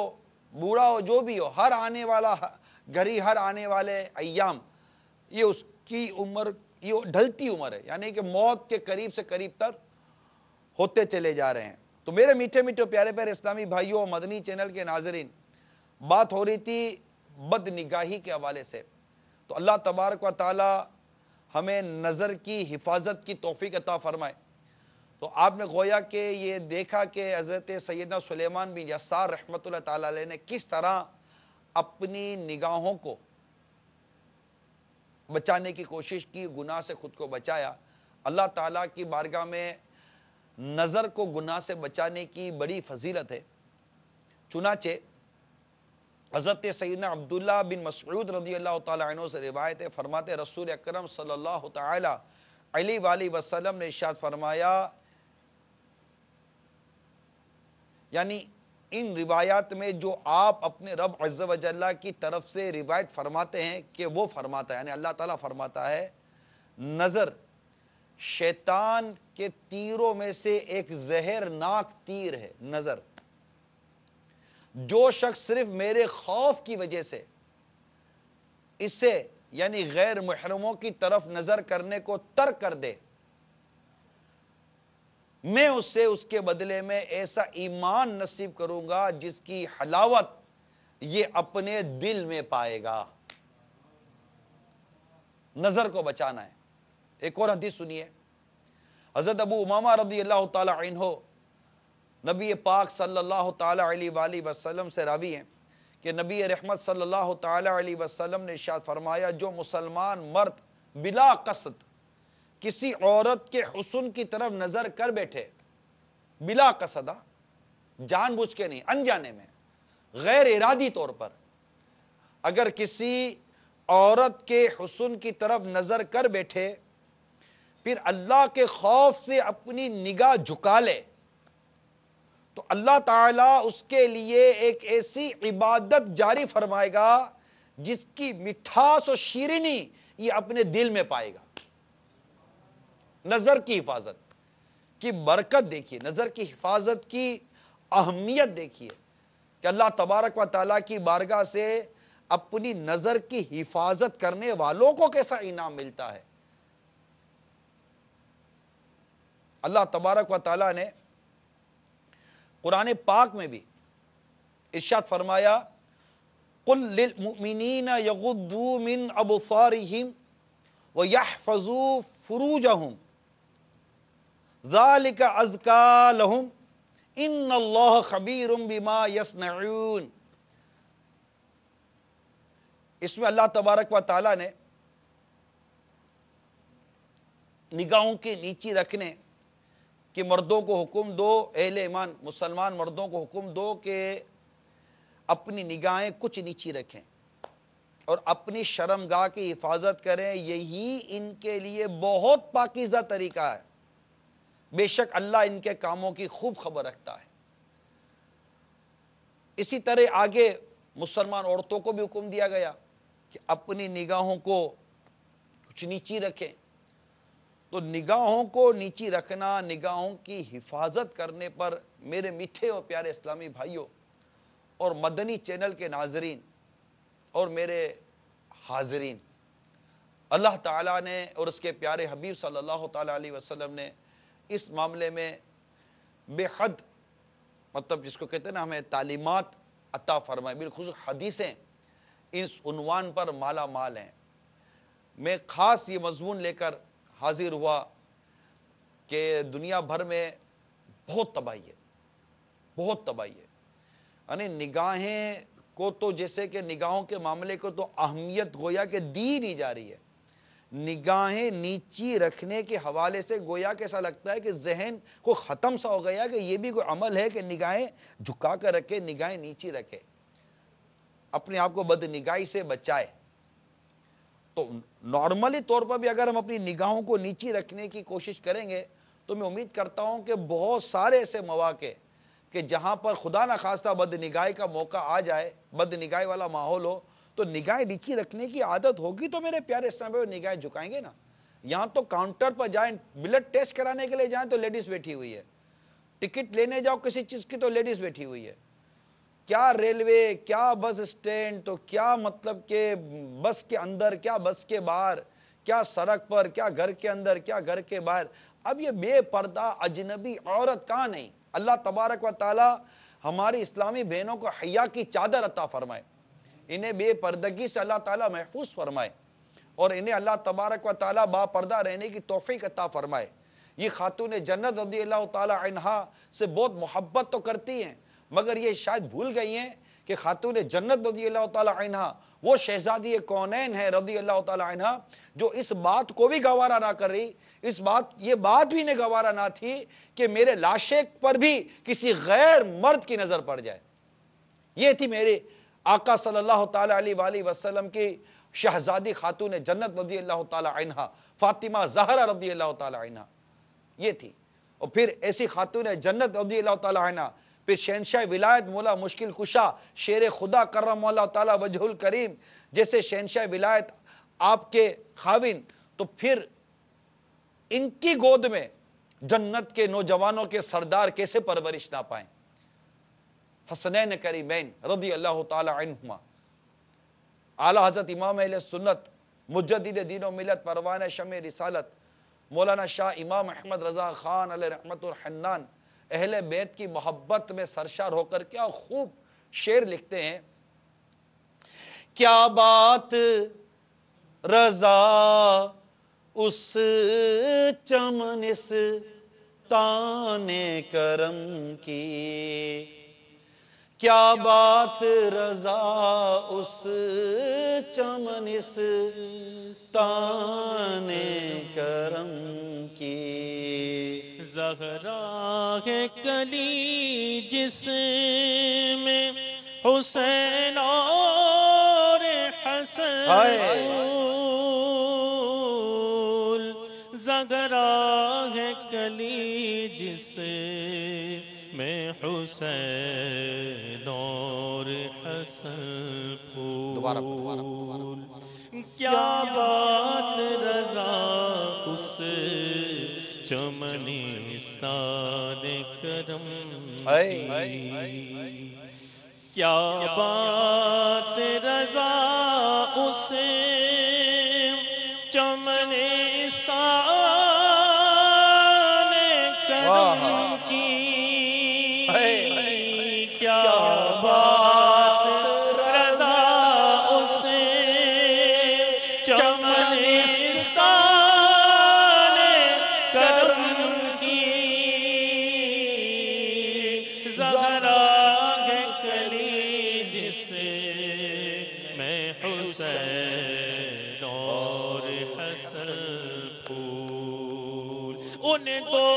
بوڑھا ہو، جو بھی ہو، ہر آنے والا گھڑی، ہر آنے والے ایام، یہ اس کی عمر، یہ ڈھلتی عمر ہے، یعنی کہ موت کے قریب سے قریب تر ہوتے چلے جا رہے ہیں۔ تو میرے میٹھے میٹھے پیارے پیارے اسلامی بھائیوں، مدنی چینل کے ناظرین، بات ہو رہی تھی بد نگاہی کے حوالے سے۔ تو اللہ تبارک و تعالی ہمیں نظر کی حفاظت کی توفیق عطا فرمائے۔ تو آپ نے گویا کہ یہ دیکھا کہ حضرت سیدنا سلیمان بن یسار رحمۃ اللہ تعالی علیہ نے کس طرح اپنی نگاہوں کو بچانے کی کوشش کی، گناہ سے خود کو بچایا۔ اللہ تعالیٰ کی بارگاہ میں نظر کو گناہ سے بچانے کی بڑی فضیلت ہے۔ چنانچہ حضرت سیدنا عبداللہ بن مسعود رضی اللہ تعالیٰ عنہ سے روایت ہے، فرماتے رسول اکرم صلی اللہ تعالیٰ علیہ وآلہ وسلم نے ارشاد فرمایا، یعنی ان روایات میں جو آپ اپنے رب عز و جل کی طرف سے روایت فرماتے ہیں کہ وہ فرماتا ہے، یعنی اللہ تعالیٰ فرماتا ہے، نظر شیطان کے تیروں میں سے ایک زہرناک تیر ہے۔ نظر، جو شخص صرف میرے خوف کی وجہ سے اسے یعنی غیر محرموں کی طرف نظر کرنے کو ترک کر دے، میں اس سے اس کے بدلے میں ایسا ایمان نصیب کروں گا جس کی حلاوت یہ اپنے دل میں پائے گا۔ نظر کو بچانا ہے۔ ایک اور حدیث سنیے، حضرت ابو امامہ رضی اللہ تعالی عنہ نبی پاک صلی اللہ تعالی علیہ وآلہ وسلم سے راوی ہیں کہ نبی رحمت صلی اللہ تعالی علیہ وسلم نے ارشاد فرمایا، جو مسلمان مرد بلا قصد کسی عورت کے حسن کی طرف نظر کر بیٹھے، بلا قصد، جان بوجھ کے نہیں، انجانے میں، غیر ارادی طور پر، اگر کسی عورت کے حسن کی طرف نظر کر بیٹھے، پھر اللہ کے خوف سے اپنی نگاہ جھکا لے، تو اللہ تعالیٰ اس کے لیے ایک ایسی عبادت جاری فرمائے گا جس کی مٹھاس و شیرینی یہ اپنے دل میں پائے گا۔ نظر کی حفاظت کی برکت دیکھیے، نظر کی حفاظت کی اہمیت دیکھیے کہ اللہ تبارک و تعالیٰ کی بارگاہ سے اپنی نظر کی حفاظت کرنے والوں کو کیسا انعام ملتا ہے۔ اللہ تبارک و تعالیٰ نے قرآن پاک میں بھی ارشاد فرمایا، قُل لِّلْمُؤْمِنِينَ يَغُضُّوا مِنْ أَبْصَارِهِمْ وَيَحْفَظُوا فُرُوجَهُمْ ذَلِكَ أَزْكَىٰ لَهُمْ إِنَّ اللَّهَ خَبِيرٌ بِمَا يَصْنَعُونَ۔ اس میں اللہ تبارک و تعالیٰ نے نگاہوں کے نیچی رکھنے کہ مردوں کو حکم دو، اہل ایمان مسلمان مردوں کو حکم دو کہ اپنی نگاہیں کچھ نیچی رکھیں اور اپنی شرمگاہ کی حفاظت کریں، یہی ان کے لیے بہت پاکیزہ طریقہ ہے، بے شک اللہ ان کے کاموں کی خوب خبر رکھتا ہے۔ اسی طرح آگے مسلمان عورتوں کو بھی حکم دیا گیا کہ اپنی نگاہوں کو کچھ نیچی رکھیں۔ تو نگاہوں کو نیچی رکھنا، نگاہوں کی حفاظت کرنے پر میرے میٹھے اور پیارے اسلامی بھائیوں اور مدنی چینل کے ناظرین اور میرے حاضرین، اللہ تعالیٰ نے اور اس کے پیارے حبیب صلی اللہ تعالیٰ علیہ وسلم نے اس معاملے میں بے حد، مطلب جس کو کہتے ہیں نا، ہمیں تعلیمات عطا فرمائے، بالخصوص حدیثیں اس عنوان پر مالا مال ہیں۔ میں خاص یہ مضمون لے کر حاضر ہوا کہ دنیا بھر میں بہت تباہی ہے، بہت تباہی ہے. یعنی نگاہیں کو تو جیسے کہ نگاہوں کے معاملے کو تو اہمیت گویا کہ دی نہیں جا رہی ہے. نگاہیں نیچی رکھنے کے حوالے سے گویا کہ ایسا لگتا ہے کہ ذہن کو ختم سا ہو گیا کہ یہ بھی کوئی عمل ہے کہ نگاہیں جھکا کر رکھے، نگاہیں نیچی رکھے، اپنے آپ کو بد نگاہی سے بچائے. تو نارملی طور پر بھی اگر ہم اپنی نگاہوں کو نیچی رکھنے کی کوشش کریں گے تو میں امید کرتا ہوں کہ بہت سارے ایسے مواقع کہ جہاں پر خدا نخواستہ بد نگاہی کا موقع آ جائے، بد نگاہی والا ماحول ہو، تو نگاہیں نیچی رکھنے کی عادت ہوگی تو میرے پیارے اسلام بھائیو نگاہیں جھکائیں گے نا. یہاں تو کاؤنٹر پر جائیں، بلڈ ٹیسٹ کرانے کے لیے جائیں تو لیڈیز بیٹھی ہوئی ہے، ٹکٹ لینے جاؤ کسی چیز کی تو لیڈیز بیٹھی ہوئی ہے. کیا ریلوے، کیا بس اسٹینڈ، تو کیا مطلب کہ بس کے اندر، کیا بس کے باہر، کیا سڑک پر، کیا گھر کے اندر، کیا گھر کے باہر. اب یہ بے پردہ اجنبی عورت کہاں نہیں. اللہ تبارک و تعالی ہماری اسلامی بہنوں کو حیا کی چادر عطا فرمائے، انہیں بے پردگی سے اللہ تعالی محفوظ فرمائے، اور انہیں اللہ تبارک و تعالی با پردہ رہنے کی توفیق عطا فرمائے. یہ خاتون جنت رضی اللہ تعالی عنہا سے بہت محبت تو کرتی ہیں، مگر یہ شاید بھول گئی ہیں کہ خاتون جنت رضی اللہ تعالی عنہا وہ شہزادی کونین ہے رضی اللہ تعالی عنہا جو اس بات کو بھی گوارا نہ کر رہی، یہ بات بھی انہیں گوارا نہ تھی کہ میرے لاشیک پر بھی کسی غیر مرد کی نظر پڑ جائے. یہ تھی میرے آقا صلی اللہ تعالی علیہ وآلہ وسلم کی شہزادی خاتون جنت رضی اللہ تعالی عنہا، فاطمہ زہرا رضی اللہ تعالی عنہا یہ تھی. اور پھر ایسی خاتون جنت رضی اللہ تعالی عنہ، پھر شہنشاہ ولایت مولا مشکل کشا شیر خدا کرم اللہ تعالی وجہ الکریم جیسے شہنشاہ ولایت آپ کے خاوند، تو پھر ان کی گود میں جنت کے نوجوانوں کے سردار کیسے پرورش نہ پائیں. حسنین کریمین رضی اللہ تعالی عنہما، اعلی حضرت امام اہل سنت مجدد دین و ملت پروانہ شمع رسالت مولانا شاہ امام احمد رضا خان علیہ رحمت الحنان اہل بیت کی محبت میں سرشار ہو کر کیا خوب شعر لکھتے ہیں. کیا بات رضا اس چمنستان کرم کی، کیا بات رضا اس چمنستان کرم کی. زہرا ہے کلی جس میں حسین اور حسن پھول، زہرا ہے کلی جس میں حسین اور حسن پھول. کیا بات رضا اس چمنستان کرم کی، کیا بات رضا اس چمنستان کرم کی، کیا بات رضا اس چمنستان کرم کی. زہرا ہے کلی جس میں حسین اور حسن پھول. ان دو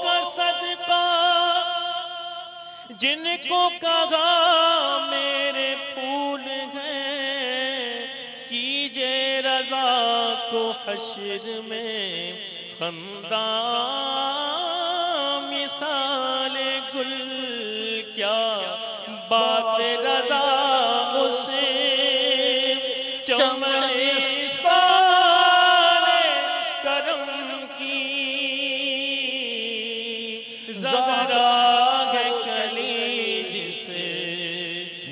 کا صدقہ جن کو کہا میرے پھول ہیں، کیجے رضا کو حشر میں خنداں مثال گل. کیا بات رضا اس چمنستان کرم کی. زہرا ہے کلی جس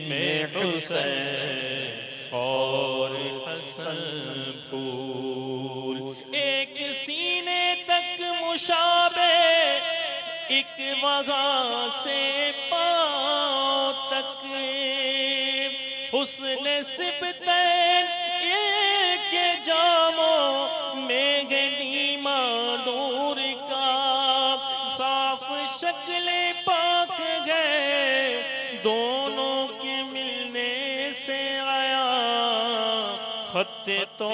میں حسین اور حسن پھول. ایک سینے تک مشابہ، ایک وغا سے پاؤں تک، حسن صفتین ایک کے جاموں میں گلیما نور کا، صاف شکل پاک گئے دونوں کے ملنے سے آیا، خط تو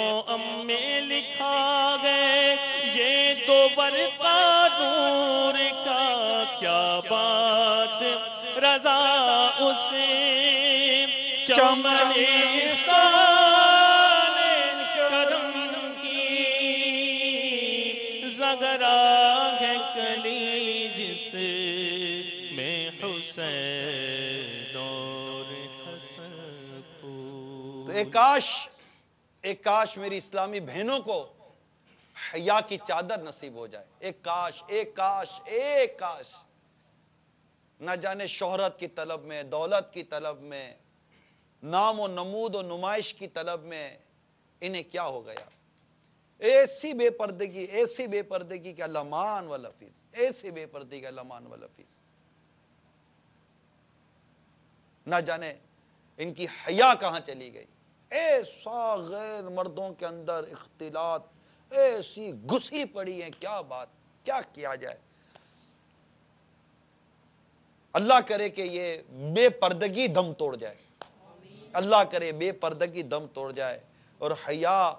میں لکھا گئے یہ دو برقع نور کا، کیا بات رضا اسے چمن کرم کی، زگرا ہے کلی جس میں حسین اور حسن کو۔ تو ایک کاش میری اسلامی بہنوں کو حیا کی چادر نصیب ہو جائے، ایک کاش، ایک کاش، ایک کاش۔ نہ جانے شہرت کی طلب میں، دولت کی طلب میں، نام و نمود و نمائش کی طلب میں انہیں کیا ہو گیا، ایسی بے پردگی کہ اللہ مان و لفیظ، ایسی بے پردگی کہ اللہ مان و لفیظ۔ نہ جانے ان کی حیا کہاں چلی گئی، ایسا غیر مردوں کے اندر اختلاط، ایسی گھسی پڑی ہیں، کیا بات، کیا کیا جائے۔ اللہ کرے کہ یہ بے پردگی دم توڑ جائے، اللہ کرے بے پردگی دم توڑ جائے اور حیا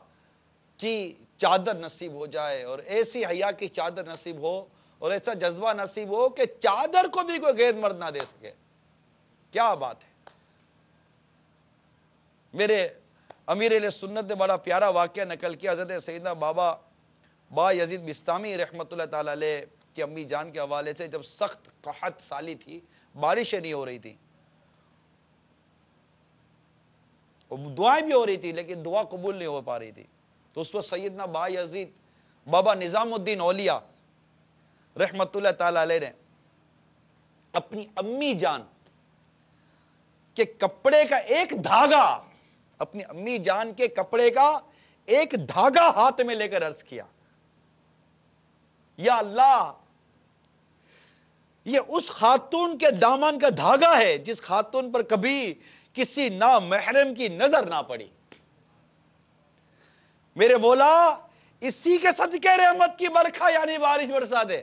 کی چادر نصیب ہو جائے، اور ایسی حیا کی چادر نصیب ہو اور ایسا جذبہ نصیب ہو کہ چادر کو بھی کوئی غیر مرد نہ دے سکے۔ کیا بات ہے۔ میرے امیر اہل سنت نے بڑا پیارا واقعہ نقل کیا، حضرت سیدنا بابا با یزید بستامی رحمت اللہ تعالی علیہ کی امی جان کے حوالے سے، جب سخت قحط سالی تھی، بارشیں نہیں ہو رہی تھی، دعائیں بھی ہو رہی تھی لیکن دعا قبول نہیں ہو پا رہی تھی، تو اس وقت سیدنا با یزید بابا نظام الدین اولیاء رحمت اللہ تعالی علیہ نے اپنی امی جان کے کپڑے کا ایک دھاگا، اپنی امی جان کے کپڑے کا ایک دھاگا ہاتھ میں لے کر عرض کیا، یا اللہ، یہ اس خاتون کے دامن کا دھاگا ہے جس خاتون پر کبھی کسی نامحرم کی نظر نہ پڑی، میرے مولا اسی کے صدقے رحمت کی برکھا یعنی بارش برسا دے۔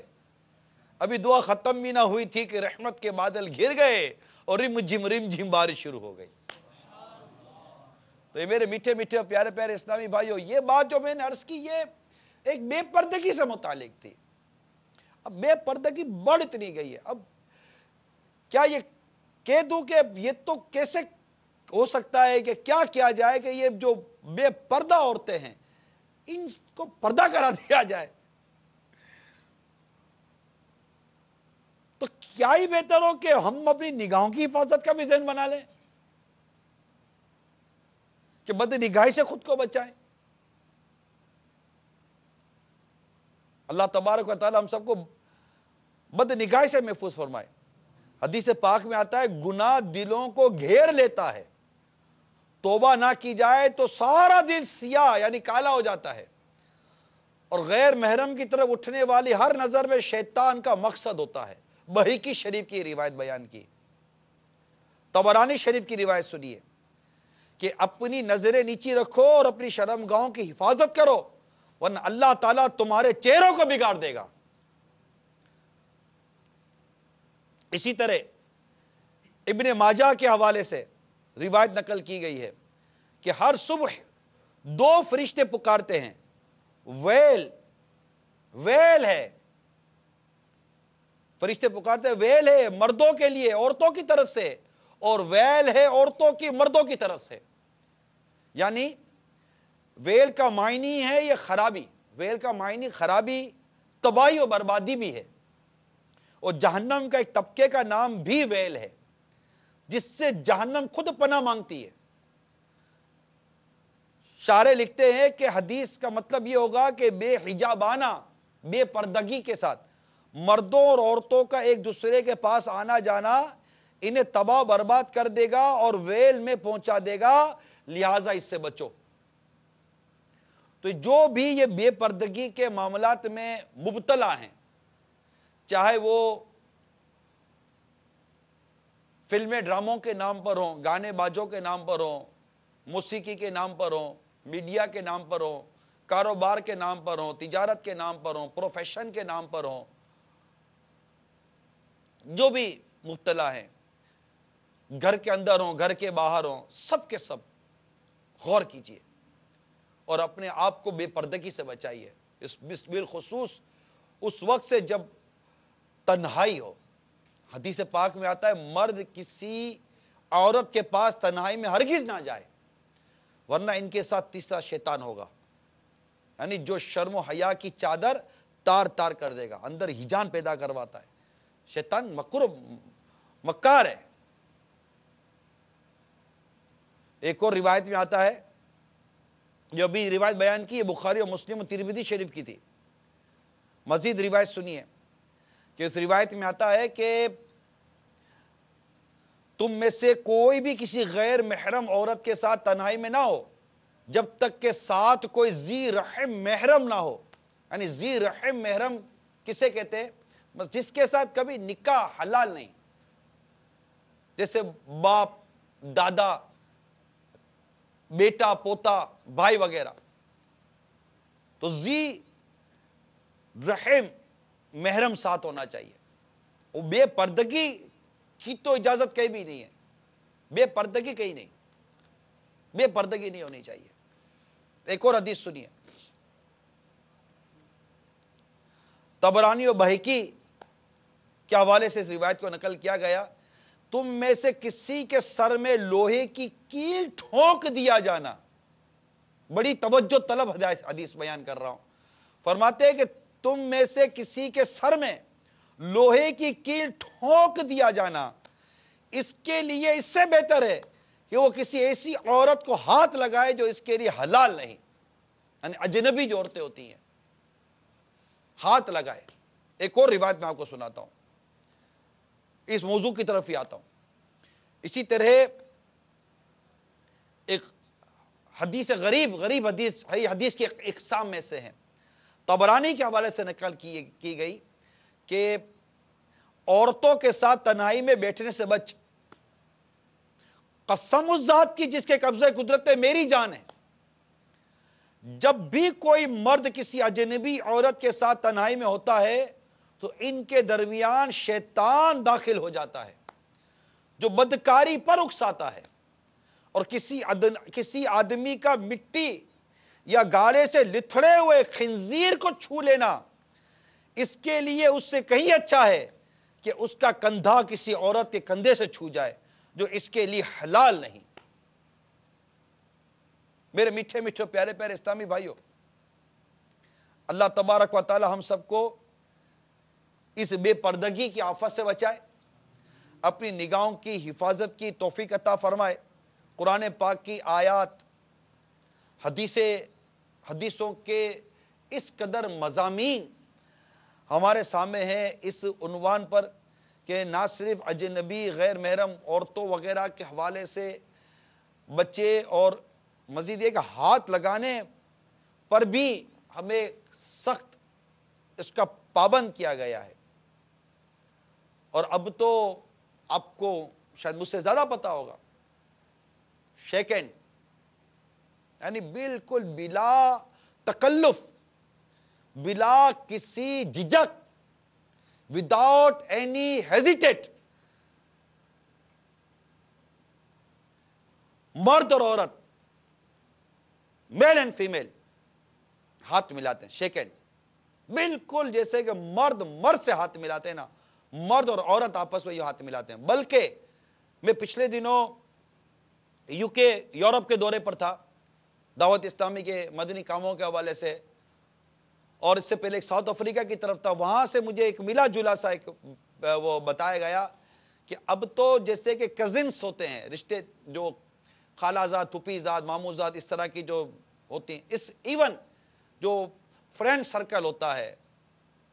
ابھی دعا ختم بھی نہ ہوئی تھی کہ رحمت کے بادل گھر گئے اور رم جھم بارش شروع ہو گئی۔ تو یہ میرے میٹھے میٹھے پیارے پیارے اسلامی بھائیوں، یہ بات جو میں نے عرض کی یہ ایک بے پردگی سے متعلق تھی۔ اب بے پردگی بڑھ اتنی گئی ہے، اب کیا یہ کہہ دوں کہ یہ تو کیسے ہو سکتا ہے کہ کیا کیا جائے کہ یہ جو بے پردہ عورتیں ہیں ان کو پردہ کرا دیا جائے، تو کیا ہی بہتر ہو کہ ہم اپنی نگاہوں کی حفاظت کا بھی ذہن بنا لیں کہ بد نگاہی سے خود کو بچائیں۔ اللہ تبارک و تعالی ہم سب کو بد نگاہی سے محفوظ فرمائے۔ حدیث پاک میں آتا ہے گناہ دلوں کو گھیر لیتا ہے، توبہ نہ کی جائے تو سارا دل سیاہ یعنی کالا ہو جاتا ہے، اور غیر محرم کی طرف اٹھنے والی ہر نظر میں شیطان کا مقصد ہوتا ہے۔ بحیقی شریف کی روایت بیان کی، طبرانی شریف کی روایت سنیے کہ اپنی نظریں نیچی رکھو اور اپنی شرمگاہوں کی حفاظت کرو، ورنہ اللہ تعالیٰ تمہارے چہروں کو بگاڑ دے گا۔ اسی طرح ابن ماجہ کے حوالے سے روایت نقل کی گئی ہے کہ ہر صبح دو فرشتے پکارتے ہیں، ویل ویل ہے، فرشتے پکارتے ہیں ویل ہے مردوں کے لیے عورتوں کی طرف سے، اور ویل ہے عورتوں کی مردوں کی طرف سے۔ یعنی ویل کا معنی ہے یہ خرابی، ویل کا معنی خرابی، تباہی و بربادی بھی ہے، اور جہنم کا ایک طبقے کا نام بھی ویل ہے جس سے جہنم خود پناہ مانگتی ہے۔ شارح لکھتے ہیں کہ حدیث کا مطلب یہ ہوگا کہ بے حجابانہ، بے پردگی کے ساتھ مردوں اور عورتوں کا ایک دوسرے کے پاس آنا جانا انہیں تباہ برباد کر دے گا اور ویل میں پہنچا دے گا، لہذا اس سے بچو۔ تو جو بھی یہ بے پردگی کے معاملات میں مبتلا ہیں، چاہے وہ فلمیں ڈراموں کے نام پر ہوں، گانے باجوں کے نام پر ہوں، موسیقی کے نام پر ہوں، میڈیا کے نام پر ہوں، کاروبار کے نام پر ہوں، تجارت کے نام پر ہوں، پروفیشن کے نام پر ہوں، جو بھی مبتلا ہیں، گھر کے اندر ہوں، گھر کے باہر ہوں، سب کے سب غور کیجئے اور اپنے آپ کو بے پردگی سے بچائیے، بالخصوص اس وقت سے جب تنہائی ہو۔ حدیث پاک میں آتا ہے مرد کسی عورت کے پاس تنہائی میں ہرگز نہ جائے، ورنہ ان کے ساتھ تیسرا شیطان ہوگا، یعنی جو شرم و حیا کی چادر تار تار کر دے گا، اندر ہیجان پیدا کرواتا ہے۔ شیطان مکار ہے۔ ایک اور روایت میں آتا ہے، جو ابھی روایت بیان کی ہے بخاری اور مسلم و ترمذی شریف کی تھی، مزید روایت سنیے کہ اس روایت میں آتا ہے کہ تم میں سے کوئی بھی کسی غیر محرم عورت کے ساتھ تنہائی میں نہ ہو جب تک کہ ساتھ کوئی ذی رحم محرم نہ ہو۔ یعنی ذی رحم محرم کسے کہتے ہیں؟ بس جس کے ساتھ کبھی نکاح حلال نہیں، جیسے باپ، دادا، بیٹا، پوتا، بھائی وغیرہ۔ تو ذی رحم محرم ساتھ ہونا چاہیے۔ وہ بے پردگی کی تو اجازت کہیں بھی نہیں ہے، بے پردگی کہیں نہیں، بے پردگی نہیں ہونی چاہیے۔ ایک اور حدیث سنیے، طبرانی و بہقی کے حوالے سے اس روایت کو نقل کیا گیا، تم میں سے کسی کے سر میں لوہے کی کیل ٹھونک دیا جانا، بڑی توجہ طلب حدیث بیان کر رہا ہوں، فرماتے ہیں کہ تم میں سے کسی کے سر میں لوہے کی کیل ٹھونک دیا جانا، اس کے لیے اس سے بہتر ہے کہ وہ کسی ایسی عورت کو ہاتھ لگائے جو اس کے لیے حلال نہیں، یعنی اجنبی جو عورتیں ہوتی ہیں، ہاتھ لگائے۔ ایک اور روایت میں آپ کو سناتا ہوں، اس موضوع کی طرف ہی آتا ہوں۔ اسی طرح ایک حدیث غریب حدیث ہے، حدیث کی اقسام میں سے ہے، طبرانی کے حوالے سے نقل کی گئی کہ عورتوں کے ساتھ تنہائی میں بیٹھنے سے بچ، قسم اس ذات کی جس کے قبضے قدرت میری جان ہے، جب بھی کوئی مرد کسی اجنبی عورت کے ساتھ تنہائی میں ہوتا ہے تو ان کے درمیان شیطان داخل ہو جاتا ہے جو بدکاری پر اکساتا ہے، اور کسی آدمی کا مٹی یا گالے سے لتھڑے ہوئے خنزیر کو چھو لینا اس کے لیے اس سے کہیں اچھا ہے کہ اس کا کندھا کسی عورت کے کندھے سے چھو جائے جو اس کے لیے حلال نہیں۔ میرے میٹھے میٹھے پیارے پیارے اسلامی بھائیوں، اللہ تبارک و تعالی ہم سب کو اس بے پردگی کی آفت سے بچائے، اپنی نگاہوں کی حفاظت کی توفیق عطا فرمائے۔ قرآن پاک کی آیات، حدیثوں کے اس قدر مضامین ہمارے سامنے ہیں اس عنوان پر کہ نہ صرف اجنبی غیر محرم عورتوں وغیرہ کے حوالے سے بچے، اور مزید ایک ہاتھ لگانے پر بھی ہمیں سخت اس کا پابند کیا گیا ہے۔ اور اب تو آپ کو شاید مجھ سے زیادہ پتا ہوگا، شیکن یعنی بالکل بلا تکلف، بلا کسی جھجک، وداؤٹ اینی ہیزیٹیٹ، مرد اور عورت، میل اینڈ فیمیل ہاتھ ملاتے ہیں، شیکن، بالکل جیسے کہ مرد مرد سے ہاتھ ملاتے ہیں نا، مرد اور عورت آپس میں یہ ہاتھ ملاتے ہیں۔ بلکہ میں پچھلے دنوں یورپ کے دورے پر تھا، دعوت اسلامی کے مدنی کاموں کے حوالے سے، اور اس سے پہلے ایک ساؤتھ افریقہ کی طرف تھا، وہاں سے مجھے ایک ملا جلا سا ایک وہ بتایا گیا کہ اب تو جیسے کہ کزنس ہوتے ہیں، رشتے جو خالہ زاد، پھوپھی زاد، ماموں زاد، اس طرح کی جو ہوتی ہیں، اس ایون جو فرینڈ سرکل ہوتا ہے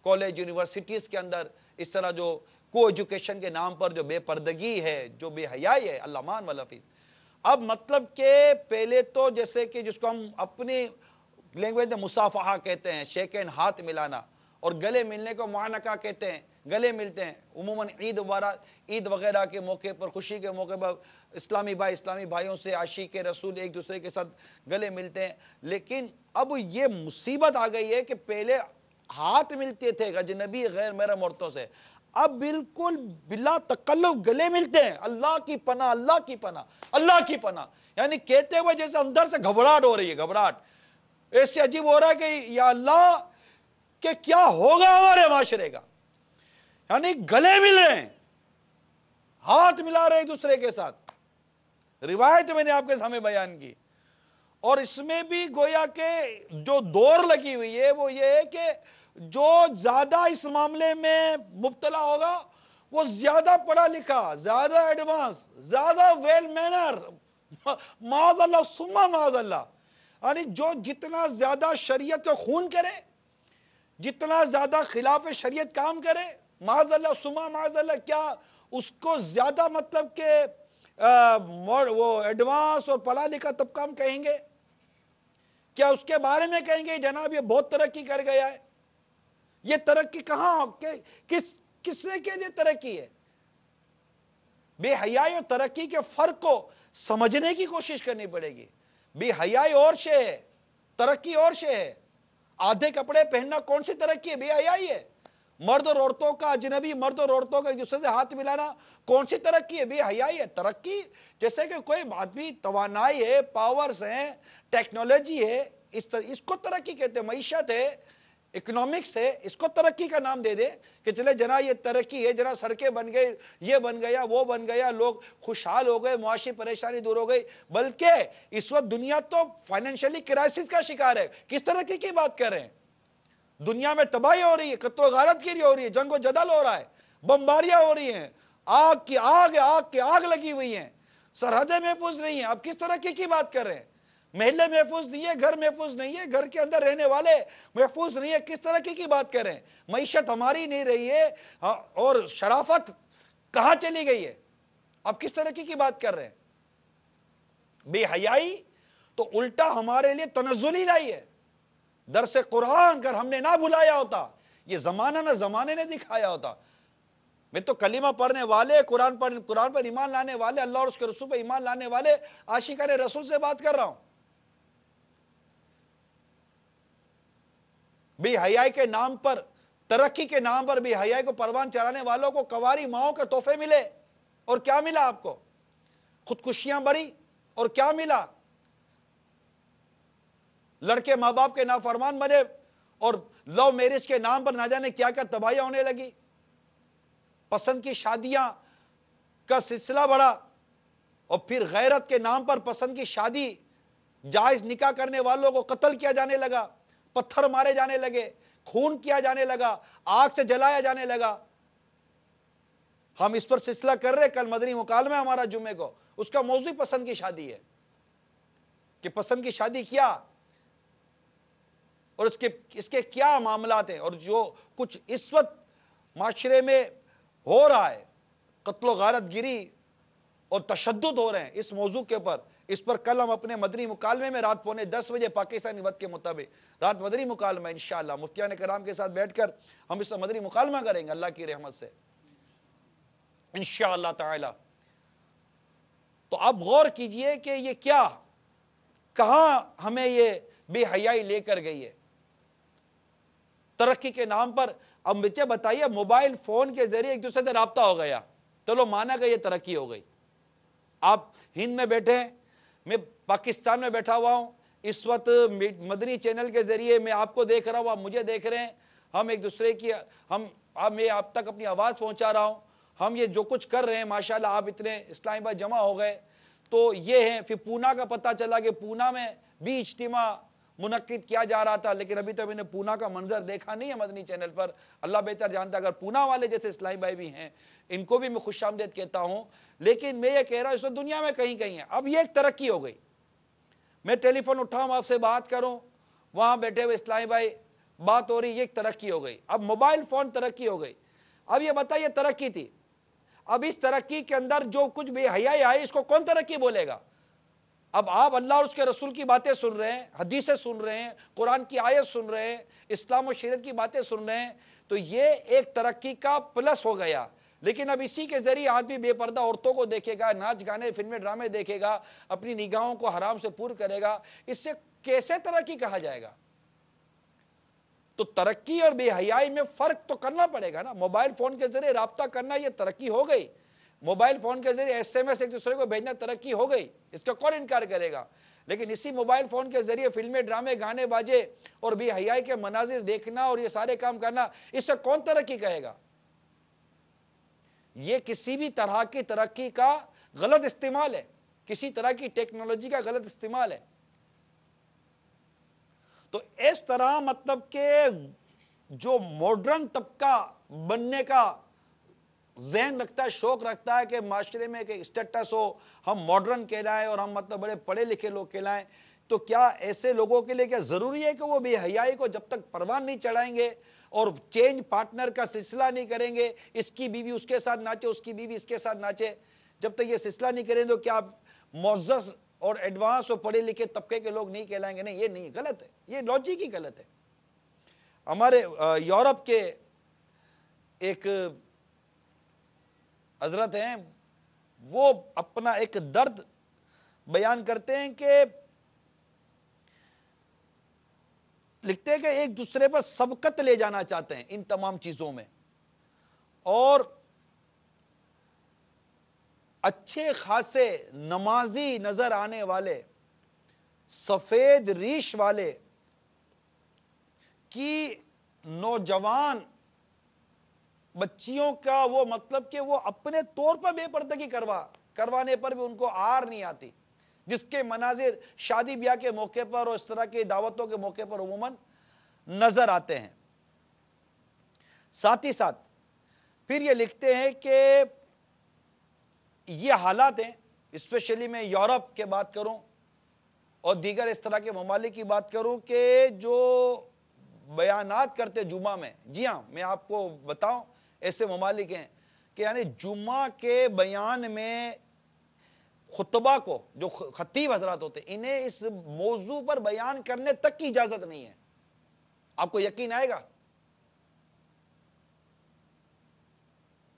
کالج یونیورسٹیز کے اندر، اس طرح جو کو ایجوکیشن کے نام پر جو بے پردگی ہے، جو بے حیائی ہے، اللہ مان والحفیظ۔ اب مطلب کہ پہلے تو جیسے کہ جس کو ہم اپنی لینگویج میں مصافحہ کہتے ہیں، شیک ہینڈ ہاتھ ملانا، اور گلے ملنے کو معانقہ کہتے ہیں، گلے ملتے ہیں. عموماً عید وغیرہ کے موقع پر, خوشی کے موقع پر اسلامی بھائیوں سے عاشق رسول ایک دوسرے کے ساتھ گلے ملتے ہیں. لیکن اب یہ مصیبت آ گئی ہے کہ پہلے ہاتھ ملتے تھے اجنبی غیر محرم عورتوں سے, اب بالکل بلا تکلف گلے ملتے ہیں. اللہ کی پناہ, اللہ کی پناہ, اللہ کی پناہ. یعنی کہتے ہوئے جیسے اندر سے گھبراہٹ ہو رہی ہے, گھبراہٹ. ایسے عجیب ہو رہا ہے کہ یا اللہ کہ کیا ہوگا ہمارے معاشرے کا. یعنی گلے مل رہے ہیں, ہاتھ ملا رہے ایک دوسرے کے ساتھ. روایت میں نے آپ کے سامنے بیان کی, اور اس میں بھی گویا کہ جو دور لگی ہوئی ہے وہ یہ ہے کہ جو زیادہ اس معاملے میں مبتلا ہوگا وہ زیادہ پڑھا لکھا, زیادہ ایڈوانس, زیادہ ویل مینر, معاذ اللہ ثم معاذ اللہ. یعنی جو جتنا زیادہ شریعت کو خون کرے, جتنا زیادہ خلاف شریعت کام کرے, معاذ اللہ ثم معاذ اللہ, کیا اس کو زیادہ مطلب کہ وہ ایڈوانس اور پڑھا لکھا طبقہ ہم کہیں گے؟ کیا اس کے بارے میں کہیں گے جناب یہ بہت ترقی کر گیا ہے؟ یہ ترقی کہاں, کس نے کہہ دیا ترقی ہے؟ بے حیائی اور ترقی کے فرق کو سمجھنے کی کوشش کرنی پڑے گی. بے حیائی اور شے ہے, ترقی اور شے ہے. آدھے کپڑے پہننا کون سی ترقی ہے؟ بے حیائی ہے. مرد اور عورتوں کا, اجنبی مرد اور عورتوں کا ایک دوسرے سے ہاتھ ملانا کون سی ترقی ہے؟ بے حیائی ہے. ترقی جیسے کہ کوئی آدمی توانائی ہے, پاورز ہیں, ٹیکنالوجی ہے, اس کو ترقی کہتے ہیں. معیشت ہے, اکنامکس ہے, اس کو ترقی کا نام دے دے کہ چلے جنا یہ ترقی ہے, جنا سڑکیں بن گئی, یہ بن گیا, وہ بن گیا, لوگ خوشحال ہو گئے, معاشی پریشانی دور ہو گئی. بلکہ اس وقت دنیا تو فائنینشلی کرائسس کا شکار ہے. کس ترقی کی بات کر رہے ہیں؟ دنیا میں تباہی ہو رہی ہے, قتل و غارت گیری ہو رہی ہے, جنگ و جدل ہو رہا ہے, بمباریاں ہو رہی ہیں, آگ کی آگ لگی ہوئی ہیں, سرحدیں محفوظ نہیں ہیں. آپ کس ترقی کی بات کر رہے ہیں؟ محلے محفوظ نہیں ہے, گھر محفوظ نہیں ہے, گھر کے اندر رہنے والے محفوظ نہیں ہے. کس ترقی کی بات کر رہے ہیں؟ معیشت ہماری نہیں رہی ہے, اور شرافت کہاں چلی گئی ہے؟ آپ کس ترقی کی بات کر رہے ہیں؟ بے حیائی تو الٹا ہمارے لیے تنزلی لائی ہے. درس قرآن اگر ہم نے نہ بلایا ہوتا, یہ زمانہ نہ زمانے نے دکھایا ہوتا. میں تو کلمہ پڑھنے والے, قرآن پر ایمان لانے والے, اللہ اور اس کے رسول پر ایمان لانے والے عاشقان رسول سے بات کر رہا ہوں. بے حیائی کے نام پر, ترقی کے نام پر بے حیائی کو پروان چڑھانے والوں کو کواری ماؤں کے تحفے ملے, اور کیا ملا آپ کو؟ خودکشیاں بڑھی, اور کیا ملا؟ لڑکے ماں باپ کے نافرمان بنے, اور لو میرج کے نام پر نہ جانے کیا کیا تباہیاں ہونے لگی. پسند کی شادیاں کا سلسلہ بڑھا, اور پھر غیرت کے نام پر پسند کی شادی, جائز نکاح کرنے والوں کو قتل کیا جانے لگا, پتھر مارے جانے لگے, خون کیا جانے لگا, آگ سے جلایا جانے لگا. ہم اس پر سلسلہ کر رہے, کل مدنی مکالمہ ہمارا جمعے کو, اس کا موضوع پسند کی شادی ہے کہ پسند کی شادی کیا, اور اس کے کیا معاملات ہیں. اور جو کچھ اس وقت معاشرے میں ہو رہا ہے, قتل و غارت گیری اور تشدد ہو رہے ہیں, اس موضوع کے اوپر, اس پر کل ہم اپنے مدنی مکالمے میں رات 9:45 بجے پاکستانی وقت کے مطابق رات مدنی مکالمہ انشاءاللہ مفتیان کرام کے ساتھ بیٹھ کر ہم اس پر مدنی مکالمہ کریں گے اللہ کی رحمت سے انشاءاللہ تعالی. تو اب غور کیجئے کہ یہ کیا, کہاں ہمیں یہ بے حیائی لے کر گئی ہے ترقی کے نام پر. اب مجھے بتائیے, موبائل فون کے ذریعے ایک دوسرے سے رابطہ ہو گیا, چلو مانا کہ یہ ترقی ہو گئی. آپ ہند میں بیٹھے ہیں, میں پاکستان میں بیٹھا ہوا ہوں, اس وقت مدنی چینل کے ذریعے میں آپ کو دیکھ رہا ہوں, آپ مجھے دیکھ رہے ہیں, ہم ایک دوسرے کی میں آپ تک اپنی آواز پہنچا رہا ہوں. ہم یہ جو کچھ کر رہے ہیں ماشاءاللہ, آپ اتنے اسلامی بھائی جمع ہو گئے, تو یہ ہیں. پھر پونا کا پتہ چلا کہ پونا میں بھی اجتماع منعقد کیا جا رہا تھا, لیکن ابھی تو میں نے پونا کا منظر دیکھا نہیں ہے مدنی چینل پر. اللہ بہتر جانتا, اگر پونا والے جیسے اسلامی بھائی بھی ہیں, ان کو بھی میں خوش آمدید کہتا ہوں. لیکن میں یہ کہہ رہا ہوں, اس وقت دنیا میں کہیں کہیں ہے. اب یہ ایک ترقی ہو گئی, میں ٹیلی فون اٹھاؤں, آپ سے بات کروں, وہاں بیٹھے ہوئے اسلامی بھائی بات ہو رہی, یہ ایک ترقی ہو گئی. اب موبائل فون ترقی ہو گئی. اب یہ بتائیے ترقی تھی, اب اس ترقی کے اندر جو کچھ بے حیائی آئی, اس کو کون ترقی بولے گا؟ اب آپ اللہ اور اس کے رسول کی باتیں سن رہے ہیں، حدیثیں سن رہے ہیں، قرآن کی آیت سن رہے ہیں، اسلام و شریعت کی باتیں سن رہے ہیں، تو یہ ایک ترقی کا پلس ہو گیا۔ لیکن اب اسی کے ذریعے آدمی بے پردہ عورتوں کو دیکھے گا، ناچ گانے فلمیں ڈرامے دیکھے گا، اپنی نگاہوں کو حرام سے پور کرے گا، اس سے کیسے ترقی کہا جائے گا؟ تو ترقی اور بے حیائی میں فرق تو کرنا پڑے گا نا۔ موبائل فون کے ذریعے رابطہ کرنا یہ ترقی ہو گئی، موبائل فون کے ذریعے ایس ایم ایس ایک دوسرے کو بھیجنا ترقی ہو گئی، اس کا کون انکار کرے گا؟ لیکن اسی موبائل فون کے ذریعے فلمیں ڈرامے گانے باجے اور بے حیائی کے مناظر دیکھنا اور یہ سارے کام کرنا، اس سے کون ترقی کہے گا؟ یہ کسی بھی طرح کی ترقی کا غلط استعمال ہے، کسی طرح کی ٹیکنالوجی کا غلط استعمال ہے۔ تو اس طرح مطلب کہ جو ماڈرن طبقہ بننے کا ذہن رکھتا ہے، شوق رکھتا ہے کہ معاشرے میں ایک اسٹیٹس ہو، ہم ماڈرن کہلائیں اور ہم مطلب بڑے پڑھے لکھے لوگ کہلائیں، تو کیا ایسے لوگوں کے لیے کیا ضروری ہے کہ وہ بے حیائی کو جب تک پروان نہیں چڑھائیں گے اور چینج پارٹنر کا سلسلہ نہیں کریں گے، اس کی بیوی اس کے ساتھ ناچے، اس کی بیوی اس کے ساتھ ناچے، جب تک یہ سلسلہ نہیں کریں تو کیا معزز اور ایڈوانس اور پڑھے لکھے طبقے کے لوگ نہیں کہلائیں گے؟ نہیں، یہ نہیں، غلط ہے، یہ لاجک ہی غلط ہے۔ ہمارے یورپ کے ایک حضرت ہیں، وہ اپنا ایک درد بیان کرتے ہیں کہ لکھتے ہیں کہ ایک دوسرے پر سبقت لے جانا چاہتے ہیں ان تمام چیزوں میں، اور اچھے خاصے نمازی نظر آنے والے سفید ریش والے کی نوجوان بچیوں کا وہ مطلب کہ وہ اپنے طور پر بے پردگی کروانے پر بھی ان کو آر نہیں آتی، جس کے مناظر شادی بیاہ کے موقع پر اور اس طرح کی دعوتوں کے موقع پر عموماً نظر آتے ہیں۔ ساتھ ہی ساتھ پھر یہ لکھتے ہیں کہ یہ حالات ہیں، اسپیشلی میں یورپ کے بات کروں اور دیگر اس طرح کے ممالک کی بات کروں کہ جو بیانات کرتے جمعہ میں، جی ہاں میں آپ کو بتاؤں ایسے ممالک ہیں کہ یعنی جمعہ کے بیان میں خطبہ کو جو خطیب حضرات ہوتے ہیں انہیں اس موضوع پر بیان کرنے تک کی اجازت نہیں ہے۔ آپ کو یقین آئے گا؟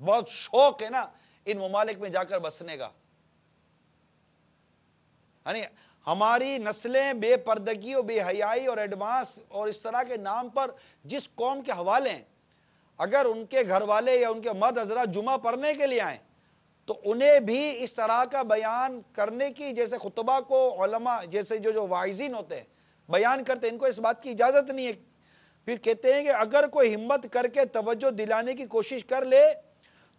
بہت شوق ہے نا ان ممالک میں جا کر بسنے کا، یعنی ہماری نسلیں بے پردگی اور بے حیائی اور ایڈوانس اور اس طرح کے نام پر جس قوم کے حوالے ہیں، اگر ان کے گھر والے یا ان کے مرد حضرات جمعہ پڑھنے کے لیے آئیں تو انہیں بھی اس طرح کا بیان کرنے کی، جیسے خطبہ کو علماء جیسے جو واعظین ہوتے ہیں بیان کرتے ہیں، ان کو اس بات کی اجازت نہیں ہے۔ پھر کہتے ہیں کہ اگر کوئی ہمت کر کے توجہ دلانے کی کوشش کر لے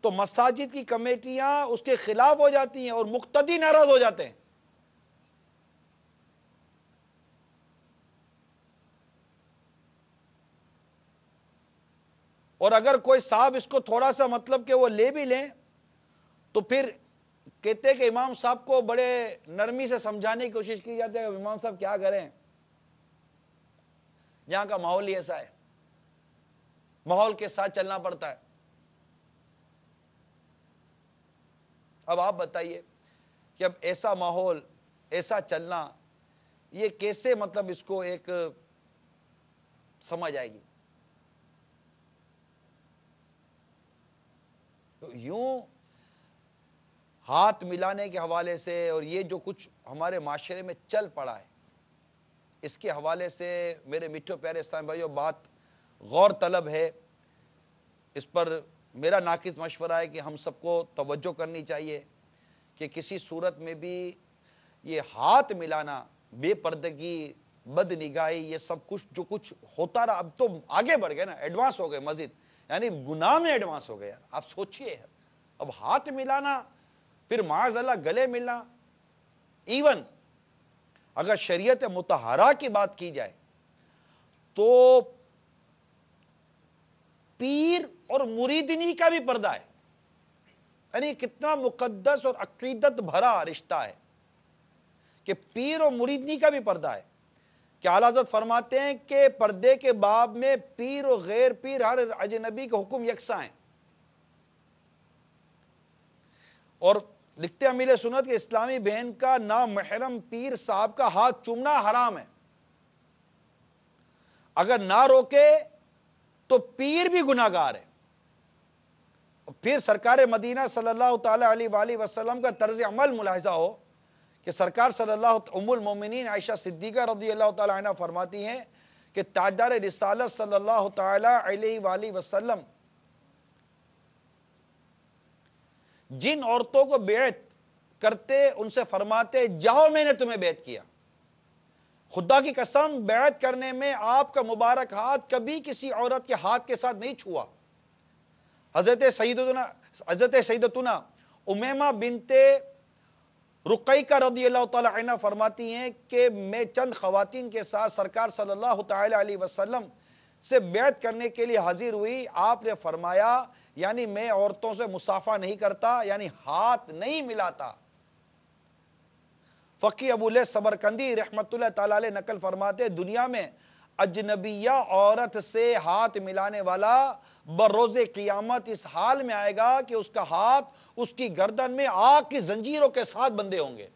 تو مساجد کی کمیٹیاں اس کے خلاف ہو جاتی ہیں اور مقتدی ناراض ہو جاتے ہیں۔ اور اگر کوئی صاحب اس کو تھوڑا سا مطلب کہ وہ لے بھی لیں تو پھر کہتے ہیں کہ امام صاحب کو بڑے نرمی سے سمجھانے کی کوشش کی جاتی ہے کہ امام صاحب کیا کریں، یہاں کا ماحول ہی ایسا ہے، ماحول کے ساتھ چلنا پڑتا ہے۔ اب آپ بتائیے کہ اب ایسا ماحول، ایسا چلنا، یہ کیسے مطلب اس کو ایک سمجھ آئے گی؟ تو یوں ہاتھ ملانے کے حوالے سے اور یہ جو کچھ ہمارے معاشرے میں چل پڑا ہے، اس کے حوالے سے میرے میٹھے پیارے اسلامی بھائیوں بات غور طلب ہے۔ اس پر میرا ناقص مشورہ ہے کہ ہم سب کو توجہ کرنی چاہیے کہ کسی صورت میں بھی یہ ہاتھ ملانا، بے پردگی، بد نگاہی، یہ سب کچھ جو کچھ ہوتا رہا، اب تو آگے بڑھ گئے نا، ایڈوانس ہو گئے مزید، یعنی گناہ میں ایڈوانس ہو گئے یار۔ آپ سوچئے اب ہاتھ ملانا، پھر معاذ اللہ گلے ملنا، ایون اگر شریعت مطہرہ کی بات کی جائے تو پیر اور مریدنی کا بھی پردہ ہے، یعنی کتنا مقدس اور عقیدت بھرا رشتہ ہے کہ پیر اور مریدنی کا بھی پردہ ہے کہ اعلیٰ حضرت فرماتے ہیں کہ پردے کے باب میں پیر اور غیر پیر ہر اجنبی کے حکم یکساں ہیں، اور لکھتے امیل سنت کہ اسلامی بہن کا نامحرم پیر صاحب کا ہاتھ چومنا حرام ہے. اگر نہ روکے تو پیر بھی گناہگار ہے. پھر سرکار مدینہ صلی اللہ تعالی علیہ وآلہ وسلم کا طرز عمل ملاحظہ ہو کہ سرکار صلی اللہ ام المومنین عائشہ صدیقہ رضی اللہ تعالی عنہ فرماتی ہیں کہ تاجدار رسالت صلی اللہ تعالی علیہ وآلہ وسلم جن عورتوں کو بیعت کرتے ان سے فرماتے جاؤ میں نے تمہیں بیعت کیا. خدا کی قسم بیعت کرنے میں آپ کا مبارک ہاتھ کبھی کسی عورت کے ہاتھ کے ساتھ نہیں چھوا. حضرت سیدتنا امیمہ بنت رقیقہ رضی اللہ تعالی عنہ فرماتی ہیں کہ میں چند خواتین کے ساتھ سرکار صلی اللہ تعالی علیہ وسلم سے بیعت کرنے کے لیے حاضر ہوئی. آپ نے فرمایا یعنی میں عورتوں سے مصافحہ نہیں کرتا، یعنی ہاتھ نہیں ملاتا. فقی ابو لیث سمرقندی رحمت اللہ تعالی علیہ نقل فرماتے دنیا میں اجنبیہ عورت سے ہاتھ ملانے والا بروز قیامت اس حال میں آئے گا کہ اس کا ہاتھ اس کی گردن میں آگ کی زنجیروں کے ساتھ بندھے ہوں گے.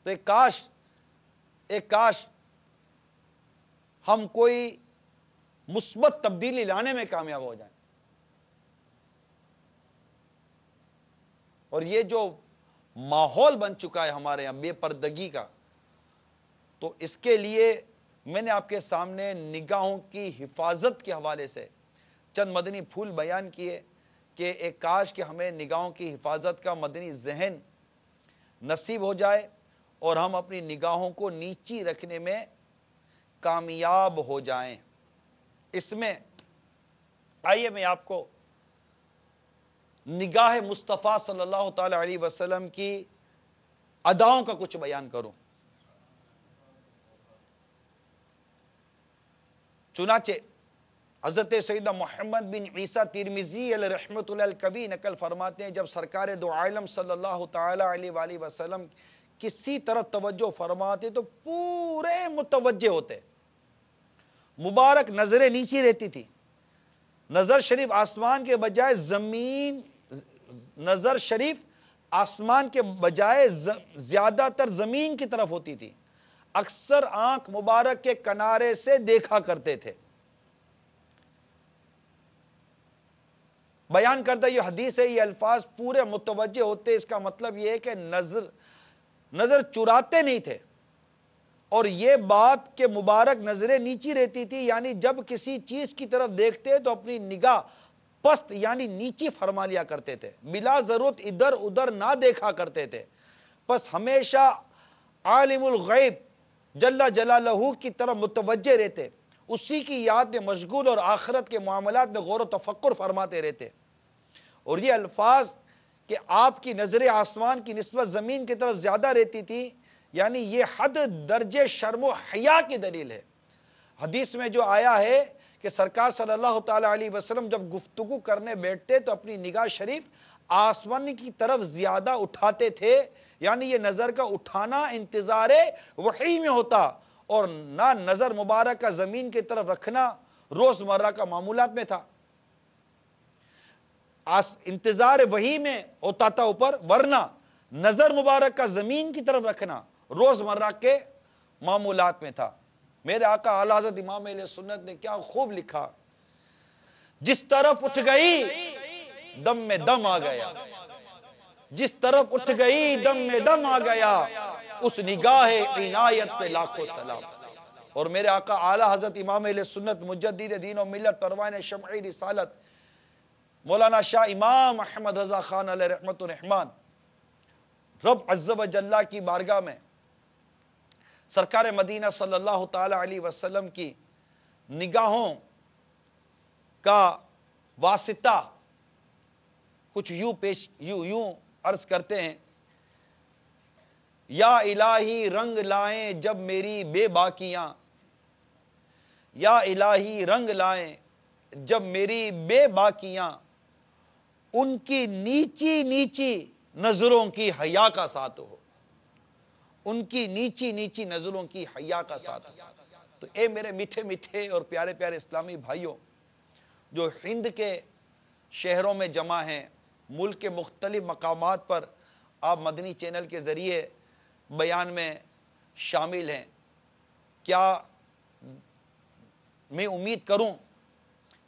تو ایک کاش ہم کوئی مثبت تبدیلی لانے میں کامیاب ہو جائیں. اور یہ جو ماحول بن چکا ہے ہمارے یہاں بے پردگی کا، تو اس کے لیے میں نے آپ کے سامنے نگاہوں کی حفاظت کے حوالے سے چند مدنی پھول بیان کیے کہ ایک کاش کہ ہمیں نگاہوں کی حفاظت کا مدنی ذہن نصیب ہو جائے اور ہم اپنی نگاہوں کو نیچی رکھنے میں کامیاب ہو جائیں. اس میں آئیے میں آپ کو نگاہ مصطفیٰ صلی اللہ تعالی علیہ وسلم کی اداؤں کا کچھ بیان کروں. چنانچہ حضرت سیدنا محمد بن عیسیٰ ترمذی علیہ رحمت اللہ الکبی نقل فرماتے ہیں جب سرکار دو عالم صلی اللہ تعالی علیہ وآلہ وسلم کسی طرف توجہ فرماتے تو پورے متوجہ ہوتے. مبارک نظریں نیچی رہتی تھی. نظر شریف آسمان کے بجائے زیادہ تر زمین کی طرف ہوتی تھی. اکثر آنکھ مبارک کے کنارے سے دیکھا کرتے تھے. بیان کردہ یہ حدیث ہے، یہ الفاظ پورے متوجہ ہوتے، اس کا مطلب یہ ہے کہ نظر چراتے نہیں تھے. اور یہ بات کہ مبارک نظریں نیچی رہتی تھی، یعنی جب کسی چیز کی طرف دیکھتے تو اپنی نگاہ پست یعنی نیچی فرما لیا کرتے تھے، بلا ضرورت ادھر ادھر نہ دیکھا کرتے تھے. بس ہمیشہ عالم الغیب جل جلالہ کی طرف متوجہ رہتے، اسی کی یاد میں مشغول اور آخرت کے معاملات میں غور و تفکر فرماتے رہتے. اور یہ الفاظ کہ آپ کی نظر آسمان کی نسبت زمین کی طرف زیادہ رہتی تھی، یعنی یہ حد درجے شرم و حیا کی دلیل ہے. حدیث میں جو آیا ہے کہ سرکار صلی اللہ تعالی علیہ وسلم جب گفتگو کرنے بیٹھتے تو اپنی نگاہ شریف آسمان کی طرف زیادہ اٹھاتے تھے، یعنی یہ نظر کا اٹھانا انتظار وحی میں ہوتا اور نہ نظر مبارک کا زمین کی طرف رکھنا روزمرہ کا معمولات میں تھا. انتظار وحی میں ہوتا تھا اوپر، ورنہ نظر مبارک کا زمین کی طرف رکھنا روزمرہ کے معمولات میں تھا. میرے آقا اعلیٰ حضرت امام اہل سنت نے کیا خوب لکھا، جس طرف اٹھ گئی دم میں دم آ گیا، جس طرف اٹھ گئی دم میں دم آ گیا، اس نگاہ عنایت پہ لاکھوں سلام. اور میرے آقا اعلیٰ حضرت امام اہل سنت مجدد دین و ملت پروان شمعی رسالت مولانا شاہ امام احمد رضا خان علیہ رحمت الرحمان رب عز و جلہ کی بارگاہ میں سرکار مدینہ صلی اللہ تعالی علیہ وسلم کی نگاہوں کا واسطہ کچھ یوں عرض کرتے ہیں. یا الہی رنگ لائیں جب میری بے باکیاں، یا الہی رنگ لائیں جب میری بے باکیاں، ان کی نیچی نیچی نظروں کی حیا کا ساتھ ہو، ان کی نیچی نیچی نظروں کی حیا کا ساتھ ہو. تو اے میرے میٹھے میٹھے اور پیارے پیارے اسلامی بھائیوں جو ہند کے شہروں میں جمع ہیں ملک کے مختلف مقامات پر آپ مدنی چینل کے ذریعے بیان میں شامل ہیں. کیا میں امید کروں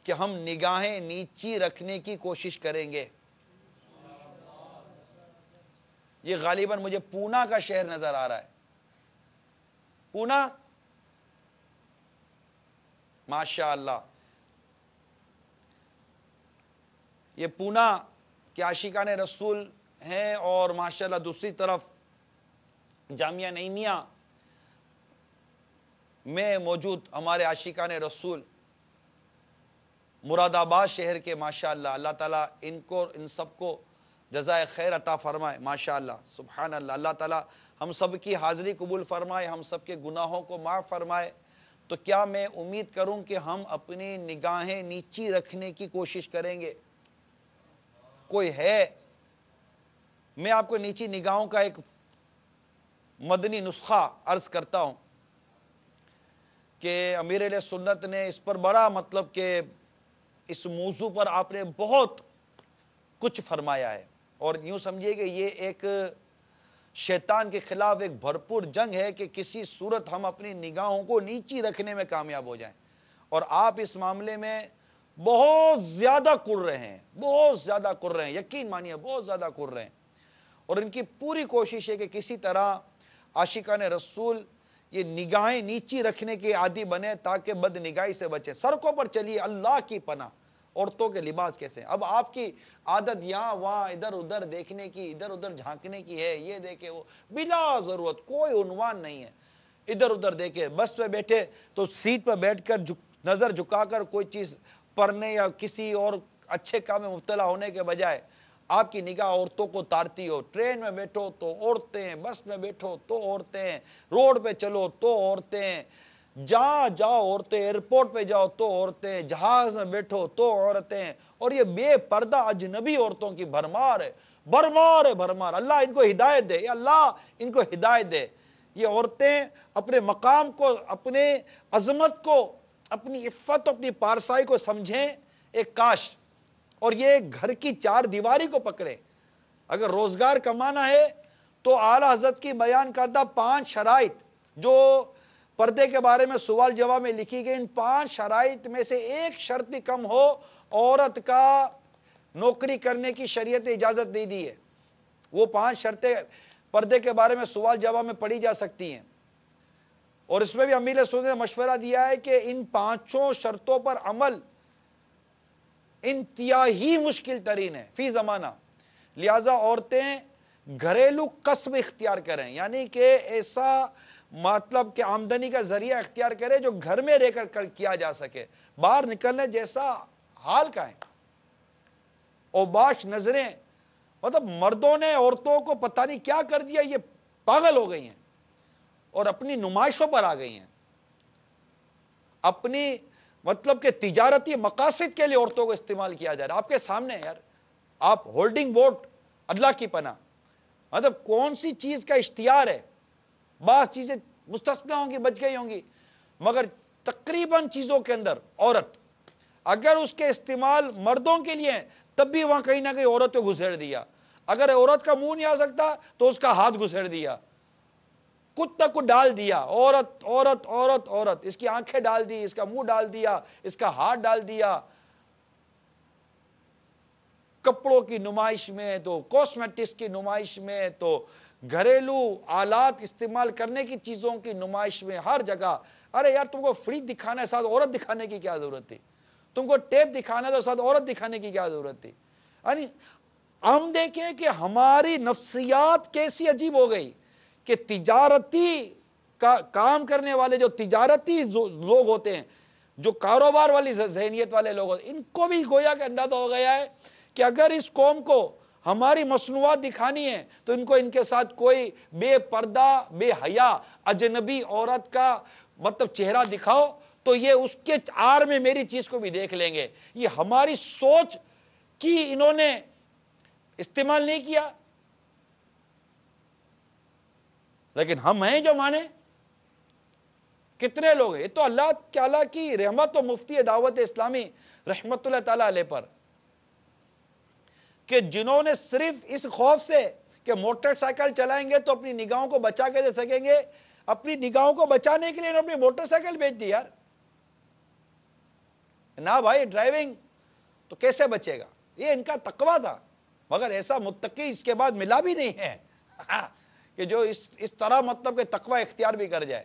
کہ ہم نگاہیں نیچی رکھنے کی کوشش کریں گے. یہ غالباً مجھے پونا کا شہر نظر آ رہا ہے. پونا، ماشاء اللہ، یہ پونا کے عاشقان رسول ہیں. اور ماشاءاللہ دوسری طرف جامعہ نعیمیہ میں موجود ہمارے عاشقان رسول مراد آباد شہر کے، ماشاءاللہ اللہ تعالیٰ ان سب کو جزائے خیر عطا فرمائے. ماشاءاللہ، سبحان اللہ، اللہ تعالیٰ ہم سب کی حاضری قبول فرمائے، ہم سب کے گناہوں کو معاف فرمائے. تو کیا میں امید کروں کہ ہم اپنی نگاہیں نیچی رکھنے کی کوشش کریں گے؟ کوئی ہے؟ میں آپ کو نیچی نگاہوں کا ایک مدنی نسخہ عرض کرتا ہوں کہ امیر اہل سنت نے اس پر بڑا مطلب کہ اس موضوع پر آپ نے بہت کچھ فرمایا ہے. اور یوں سمجھیے کہ یہ ایک شیطان کے خلاف ایک بھرپور جنگ ہے کہ کسی صورت ہم اپنی نگاہوں کو نیچی رکھنے میں کامیاب ہو جائیں. اور آپ اس معاملے میں بہت زیادہ کر رہے ہیں، بہت زیادہ کر رہے ہیں، یقین مانیے بہت زیادہ کر رہے ہیں. اور ان کی پوری کوشش ہے کہ کسی طرح عاشقان رسول یہ نگاہیں نیچی رکھنے کے عادی بنے تاکہ بد نگاہی سے بچے. سڑکوں پر چلیے، اللہ کی پناہ، عورتوں کے لباس کیسے. اب آپ کی عادت یہاں وہاں ادھر ادھر دیکھنے کی، ادھر ادھر جھانکنے کی ہے. یہ دیکھے وہ بلا ضرورت، کوئی عنوان نہیں ہے. ادھر ادھر دیکھے، بس پہ بیٹھے تو سیٹ پہ بیٹھ کر نظر جھکا کر کوئی چیز پڑھنے یا کسی اور اچھے کام میں مبتلا ہونے کے بجائے آپ کی نگاہ عورتوں کو تارتی ہو. ٹرین میں بیٹھو تو عورتیں، بس میں بیٹھو تو عورتیں، روڈ پہ چلو تو عورتیں، جہاں جاؤ عورتیں، ایئرپورٹ پہ جاؤ تو عورتیں، جہاز میں بیٹھو تو عورتیں. اور یہ بے پردہ اجنبی عورتوں کی بھرمار ہے، بھرمار ہے، بھرمار. اللہ ان کو ہدایت دے، یا اللہ ان کو ہدایت دے. یہ عورتیں اپنے مقام کو، اپنے عظمت کو، اپنی عفت، اپنی پارسائی کو سمجھیں ایک کاش، اور یہ گھر کی چار دیواری کو پکڑے. اگر روزگار کمانا ہے تو اعلیٰ حضرت کی بیان کردہ 5 شرائط جو پردے کے بارے میں سوال جواب میں لکھی گئی، ان 5 شرائط میں سے ایک شرط بھی کم ہو، عورت کا نوکری کرنے کی شریعت نے اجازت دے دی ہے. وہ 5 شرطیں پردے کے بارے میں سوال جواب میں پڑھی جا سکتی ہیں. اور اس میں بھی امیر سنت نے مشورہ دیا ہے کہ ان 5 شرطوں پر عمل انتہائی مشکل ترین ہے فی زمانہ. لہذا عورتیں گھریلو کسب اختیار کریں، یعنی کہ ایسا مطلب کہ آمدنی کا ذریعہ اختیار کریں جو گھر میں رہ کر کیا جا سکے. باہر نکلنے جیسا حال کا ہے. اوباش نظریں، مطلب مردوں نے عورتوں کو پتہ نہیں کیا کر دیا، یہ پاگل ہو گئی ہیں اور اپنی نمائشوں پر آ گئی ہیں. اپنی مطلب کہ تجارتی مقاصد کے لیے عورتوں کو استعمال کیا جا رہا ہے. آپ کے سامنے یار، آپ ہولڈنگ بورڈ، اللہ کی پناہ، مطلب کون سی چیز کا اشتہار ہے. بعض چیزیں مستثنی ہوں گی، بچ گئی ہوں گی، مگر تقریباً چیزوں کے اندر عورت، اگر اس کے استعمال مردوں کے لیے تب بھی وہاں کہیں نہ کہیں عورت کو گھسیڑ دیا. اگر عورت کا منہ نہیں آ سکتا تو اس کا ہاتھ گھسیڑ دیا، کچھ تک کو ڈال دیا. عورت عورت عورت عورت، اس کی آنکھیں ڈال دی، اس کا منہ ڈال دیا، اس کا ہاتھ ڈال دیا. کپڑوں کی نمائش میں تو کاسمیٹکس کی نمائش میں تو گھریلو آلات استعمال کرنے کی چیزوں کی نمائش میں، ہر جگہ. ارے یار تم کو فریج دکھانا ہے، ساتھ عورت دکھانے کی کیا ضرورت تھی؟ تم کو ٹیپ دکھانا ہے تو ساتھ عورت دکھانے کی کیا ضرورت تھی؟ یعنی ہم دیکھیں کہ ہماری نفسیات کیسی عجیب ہو گئی کہ تجارتی کام کرنے والے جو تجارتی لوگ ہوتے ہیں، جو کاروبار والی ذہنیت والے لوگ ہوتے ہیں، ان کو بھی گویا کہ اندازہ ہو گیا ہے کہ اگر اس قوم کو ہماری مصنوعات دکھانی ہے تو ان کو ان کے ساتھ کوئی بے پردہ، بے حیا اجنبی عورت کا مطلب چہرہ دکھاؤ تو یہ اس کے آڑ میں میری چیز کو بھی دیکھ لیں گے. یہ ہماری سوچ کی انہوں نے استعمال نہیں کیا، لیکن ہم ہیں جو مانے. کتنے لوگ ہیں؟ یہ تو اللہ تعالیٰ کی رحمت و مفتی دعوت اسلامی رحمت اللہ تعالیٰ علیہ پر کہ جنہوں نے صرف اس خوف سے کہ موٹر سائیکل چلائیں گے تو اپنی نگاہوں کو بچا کے دے سکیں گے، اپنی نگاہوں کو بچانے کے لیے انہوں نے اپنی موٹر سائیکل بیچ دی یار. نہ بھائی ڈرائیونگ تو کیسے بچے گا؟ یہ ان کا تقویٰ تھا، مگر ایسا متقی اس کے بعد ملا بھی نہیں ہے کہ جو اس طرح مطلب کہ تقویٰ اختیار بھی کر جائے.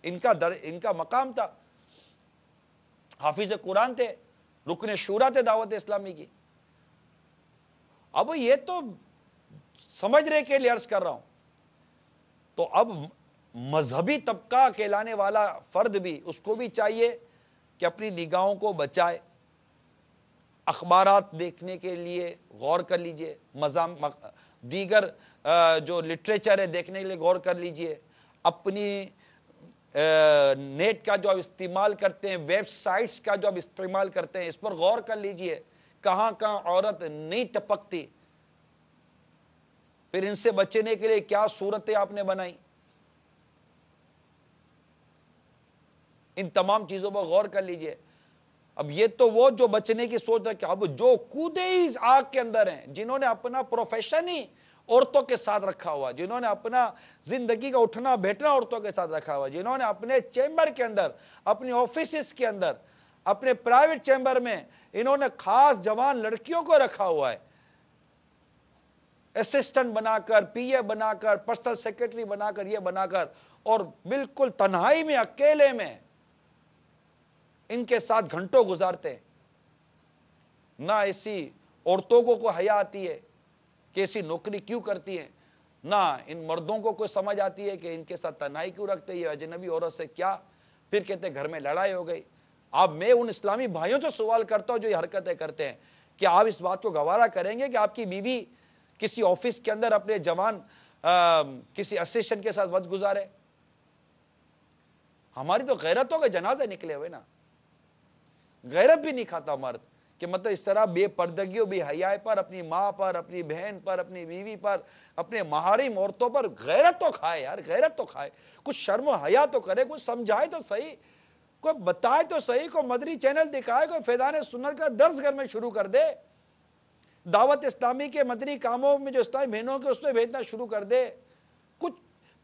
ان کا مقام تھا، حافظ قرآن تھے، رکن شورا تھے دعوت اسلامی کی. اب یہ تو سمجھنے کے لیے عرض کر رہا ہوں. تو اب مذہبی طبقہ کہلانے والا فرد بھی، اس کو بھی چاہیے کہ اپنی نگاہوں کو بچائے. اخبارات دیکھنے کے لیے غور کر لیجئے، دیگر جو لٹریچر ہے دیکھنے کے لیے غور کر لیجئے. اپنی نیٹ کا جو آپ استعمال کرتے ہیں، ویب سائٹس کا جو آپ استعمال کرتے ہیں، اس پر غور کر لیجئے کہاں کہاں عورت نہیں ٹپکتی، پھر ان سے بچنے کے لیے کیا صورتیں آپ نے بنائی. ان تمام چیزوں پر غور کر لیجئے. اب یہ تو وہ جو بچنے کی سوچ رکھے، اب جو کودے ہی آگ کے اندر ہیں، جنہوں نے اپنا پروفیشن ہی عورتوں کے ساتھ رکھا ہوا، جنہوں نے اپنا زندگی کا اٹھنا بیٹھنا عورتوں کے ساتھ رکھا ہوا، جنہوں نے اپنے چیمبر کے اندر، اپنے آفیسز کے اندر، اپنے پرائیویٹ چیمبر میں انہوں نے خاص جوان لڑکیوں کو رکھا ہوا ہے، اسسٹنٹ بنا کر، پی اے بنا کر، پرسنل سیکرٹری بنا کر، یہ بنا کر، اور بالکل تنہائی میں اکیلے میں ان کے ساتھ گھنٹوں گزارتے ہیں. نہ ایسی عورتوں کو حیا آتی ہے کہ ایسی نوکری کیوں کرتی ہیں، نہ ان مردوں کو کوئی سمجھ آتی ہے کہ ان کے ساتھ تنہائی کیوں رکھتے ہیں، یہ اجنبی عورت سے کیا، پھر کہتے ہیں گھر میں لڑائی ہو گئی. اب میں ان اسلامی بھائیوں سے سوال کرتا ہوں جو یہ حرکتیں کرتے ہیں، کہ آپ اس بات کو گوارا کریں گے کہ آپ کی بیوی کسی آفس کے اندر اپنے جوان کسی اسسٹنٹ کے ساتھ وقت گزارے؟ ہماری تو غیرتوں کے جنازے نکلے ہوئے نا. غیرت بھی نہیں کھاتا مرد کہ مطلب اس طرح بے پردگیوں بے حیاء پر، اپنی ماں پر، اپنی بہن پر، اپنی بیوی پر، اپنے محارم عورتوں پر غیرت تو کھائے یار، غیرت تو کھائے. کچھ شرم و حیا تو کرے، کچھ سمجھائے تو صحیح، کوئی بتائے تو صحیح، کوئی مدری چینل دکھائے، کوئی فیضان سنت کا درس گھر میں شروع کر دے، دعوت اسلامی کے مدنی کاموں میں جو اسلامی بہنوں کے اس میں بھیجنا شروع کر دے. کچھ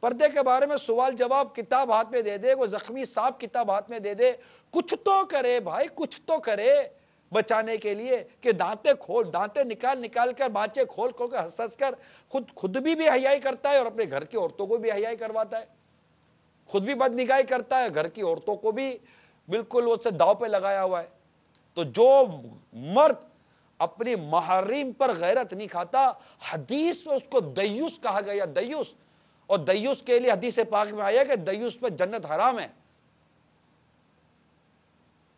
پردے کے بارے میں سوال جواب کتاب ہاتھ میں دے دے، کوئی زخمی صاحب کتاب ہاتھ میں دے دے. کچھ تو کرے بھائی، کچھ تو کرے بچانے کے لیے. کہ دانتے نکال کر، بانچے کھول کر ہنس ہنس کر خود بھی حیائی کرتا ہے اور اپنے گھر کی عورتوں کو بھی حیائی کرواتا ہے، خود بھی بدنگاہی کرتا ہے، گھر کی عورتوں کو بھی بالکل اس سے داؤ پہ لگایا ہوا ہے. تو جو مرد اپنی محارم پر غیرت نہیں کھاتا، حدیث میں اس کو دیوس کہا گیا، دیوس. اور دیوس کے لیے حدیث پاک میں آیا کہ دیوس پہ جنت حرام ہے.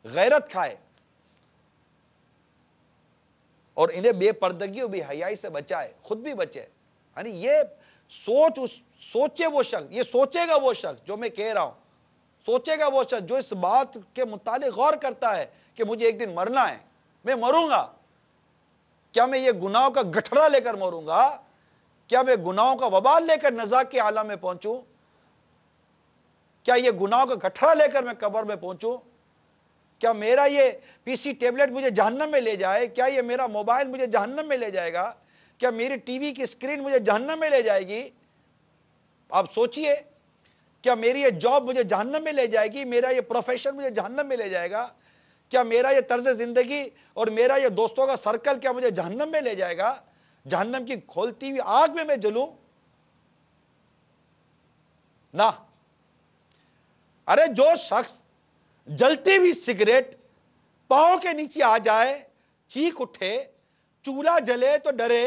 غیرت کھائے اور انہیں بے پردگی بے حیائی سے بچائے، خود بھی بچے. یعنی یہ سوچے وہ شخص، یہ سوچے گا وہ شخص جو میں کہہ رہا ہوں، سوچے گا وہ شخص جو اس بات کے متعلق غور کرتا ہے کہ مجھے ایک دن مرنا ہے، میں مروں گا. کیا میں یہ گناہوں کا گٹھڑا لے کر مروں گا؟ کیا میں گناہوں کا وبال لے کر نزاع کے عالم میں پہنچوں؟ کیا یہ گناہوں کا گٹھڑا لے کر میں قبر میں پہنچوں؟ کیا میرا یہ پی سی ٹیبلٹ مجھے جہنم میں لے جائے؟ کیا یہ میرا موبائل مجھے جہنم میں لے جائے گا؟ کیا میری ٹی وی کی اسکرین مجھے جہنم میں لے جائے گی؟ آپ سوچئے، کیا میری یہ جاب مجھے جہنم میں لے جائے گی؟ میرا یہ پروفیشن مجھے جہنم میں لے جائے گا؟ کیا میرا یہ طرز زندگی اور میرا یہ دوستوں کا سرکل کیا مجھے جہنم میں لے جائے گا؟ جہنم کی کھولتی ہوئی آگ میں جلوں؟ نہ. ارے جو شخص جلتی ہوئی سگریٹ پاؤں کے نیچے آ جائے، چیخ اٹھے، چولہا جلے تو ڈرے،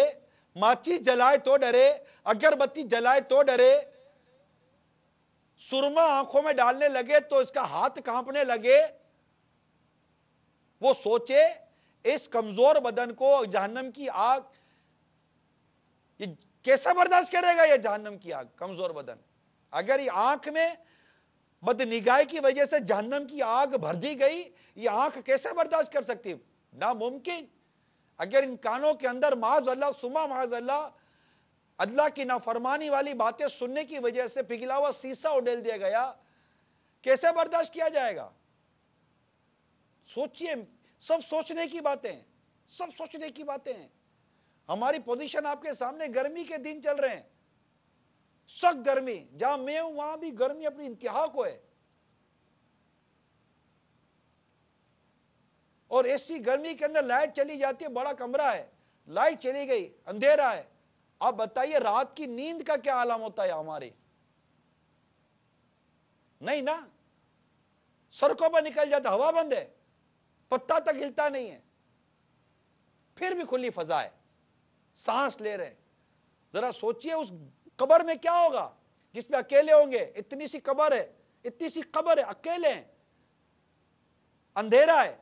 ماچس جلائے تو ڈرے، اگربتی جلائے تو ڈرے، سرما آنکھوں میں ڈالنے لگے تو اس کا ہاتھ کانپنے لگے، وہ سوچے اس کمزور بدن کو جہنم کی آگ یہ کیسا برداشت کرے گا؟ یہ جہنم کی آگ کمزور بدن. اگر یہ آنکھ میں بدنگاہی کی وجہ سے جہنم کی آگ بھر دی گئی، یہ آنکھ کیسے برداشت کر سکتی؟ ناممکن. اگر ان کانوں کے اندر معاذ اللہ سما معاذ اللہ کی نافرمانی والی باتیں سننے کی وجہ سے پگھلا ہوا سیسا اڈیل دیا گیا، کیسے برداشت کیا جائے گا؟ سوچئے. سب سوچنے کی باتیں ہیں، سب سوچنے کی باتیں ہیں. ہماری پوزیشن آپ کے سامنے، گرمی کے دن چل رہے ہیں، سخت گرمی، جہاں میں ہوں وہاں بھی گرمی اپنی انتہا کو ہے، اور ایسی گرمی کے اندر لائٹ چلی جاتی ہے، بڑا کمرہ ہے، لائٹ چلی گئی، اندھیرا ہے، آپ بتائیے رات کی نیند کا کیا عالم ہوتا ہے ہماری؟ نہیں نا، سڑکوں پر نکل جاتا، ہوا بند ہے، پتا تک ہلتا نہیں ہے، پھر بھی کھلی فضا ہے، سانس لے رہے۔ ذرا سوچئے اس قبر میں کیا ہوگا جس میں اکیلے ہوں گے، اتنی سی قبر ہے، اتنی سی قبر ہے، اکیلے ہیں، اندھیرا ہے،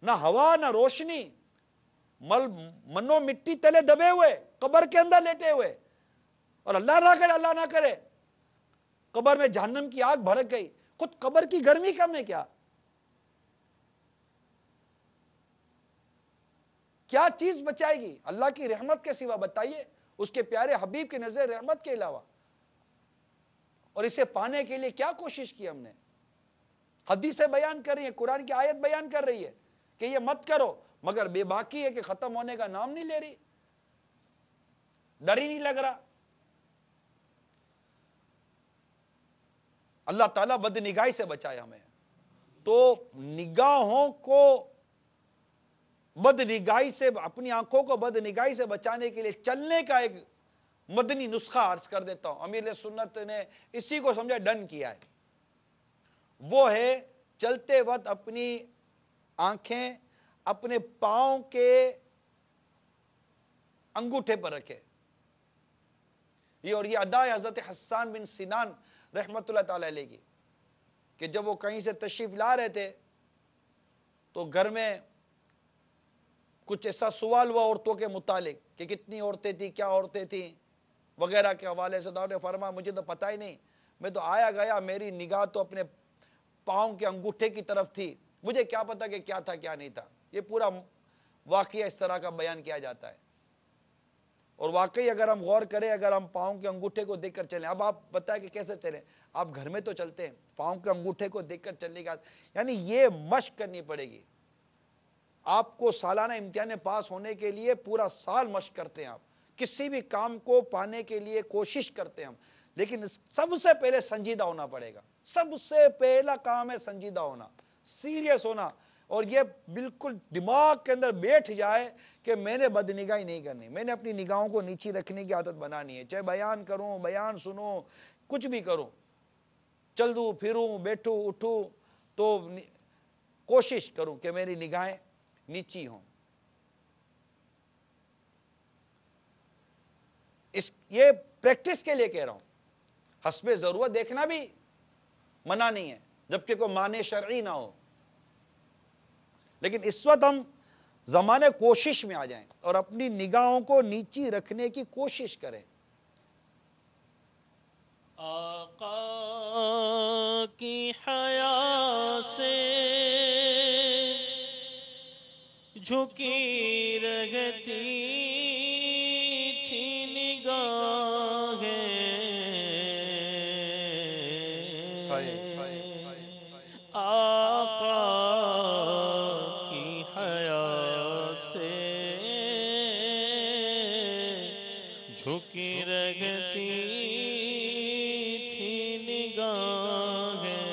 نہ ہوا نہ روشنی، منو مٹی تلے دبے ہوئے، قبر کے اندر لیٹے ہوئے، اور اللہ نہ کرے قبر میں جہنم کی آگ بھڑک گئی، خود قبر کی گرمی کم ہے کیا چیز بچائے گی اللہ کی رحمت کے سوا؟ بتائیے، اس کے پیارے حبیب کی نظر رحمت کے علاوہ، اور اسے پانے کے لیے کیا کوشش کی ہم نے؟ حدیثیں بیان کر رہی ہیں، قرآن کی آیت بیان کر رہی ہے کہ یہ مت کرو، مگر بے باکی ہے کہ ختم ہونے کا نام نہیں لے رہی، ڈر ہی نہیں لگ رہا۔ اللہ تعالیٰ بد نگاہی سے بچائے ہمیں، تو نگاہوں کو بد نگاہی سے، اپنی آنکھوں کو بد نگاہی سے بچانے کے لیے چلنے کا ایک مدنی نسخہ عرض کر دیتا ہوں، امیر سنت نے اسی کو سمجھا ڈن کیا ہے، وہ ہے چلتے وقت اپنی آنکھیں اپنے پاؤں کے انگوٹھے پر رکھے، اور یہ ادا ہے حضرت حسان بن سنان رحمت اللہ تعالی علیہ کی، کہ جب وہ کہیں سے تشریف لا رہے تھے تو گھر میں کچھ ایسا سوال ہوا عورتوں کے متعلق کہ کتنی عورتیں تھیں، کیا عورتیں تھیں وغیرہ کے حوالے سے، نے فرمایا مجھے تو پتہ ہی نہیں، میں تو آیا گیا، میری نگاہ تو اپنے پاؤں کے انگوٹھے کی طرف تھی، مجھے کیا پتا کہ کیا تھا کیا نہیں تھا۔ یہ پورا واقعہ اس طرح کا بیان کیا جاتا ہے، اور واقعی اگر ہم غور کریں، اگر ہم پاؤں کے انگوٹھے کو دیکھ کر چلیں، اب آپ بتائیں کہ کیسے چلیں، آپ گھر میں تو چلتے ہیں، پاؤں کے انگوٹھے کو دیکھ کر چلنے کا، یعنی یہ مشق کرنی پڑے گی آپ کو۔ سالانہ امتحان پاس ہونے کے لیے پورا سال مشق کرتے ہیں، آپ کسی بھی کام کو پانے کے لیے کوشش کرتے ہیں ہم، لیکن سب سے پہلے سنجیدہ ہونا پڑے گا، سب سے پہلا کام ہے سنجیدہ ہونا، سیریس ہونا، اور یہ بالکل دماغ کے اندر بیٹھ جائے کہ میں نے بد نگاہی نہیں کرنی، میں نے اپنی نگاہوں کو نیچی رکھنے کی عادت بنانی ہے، چاہے بیان کروں، بیان سنوں، کچھ بھی کروں، چل دوں پھروں بیٹھوں اٹھوں، تو کوشش کروں کہ میری نگاہیں نیچی ہوں۔ یہ پریکٹس کے لیے کہہ رہا ہوں، حسب ضرورت دیکھنا بھی منع نہیں ہے جبکہ کوئی معنی شرعی نہ ہو، لیکن اس وقت ہم زمانے کوشش میں آ جائیں اور اپنی نگاہوں کو نیچی رکھنے کی کوشش کریں۔ آقا کی حیا سے جھکی رہتی تھی نگاہیں، آقا کی حیا سے جھکی رہتی تھی نگاہیں،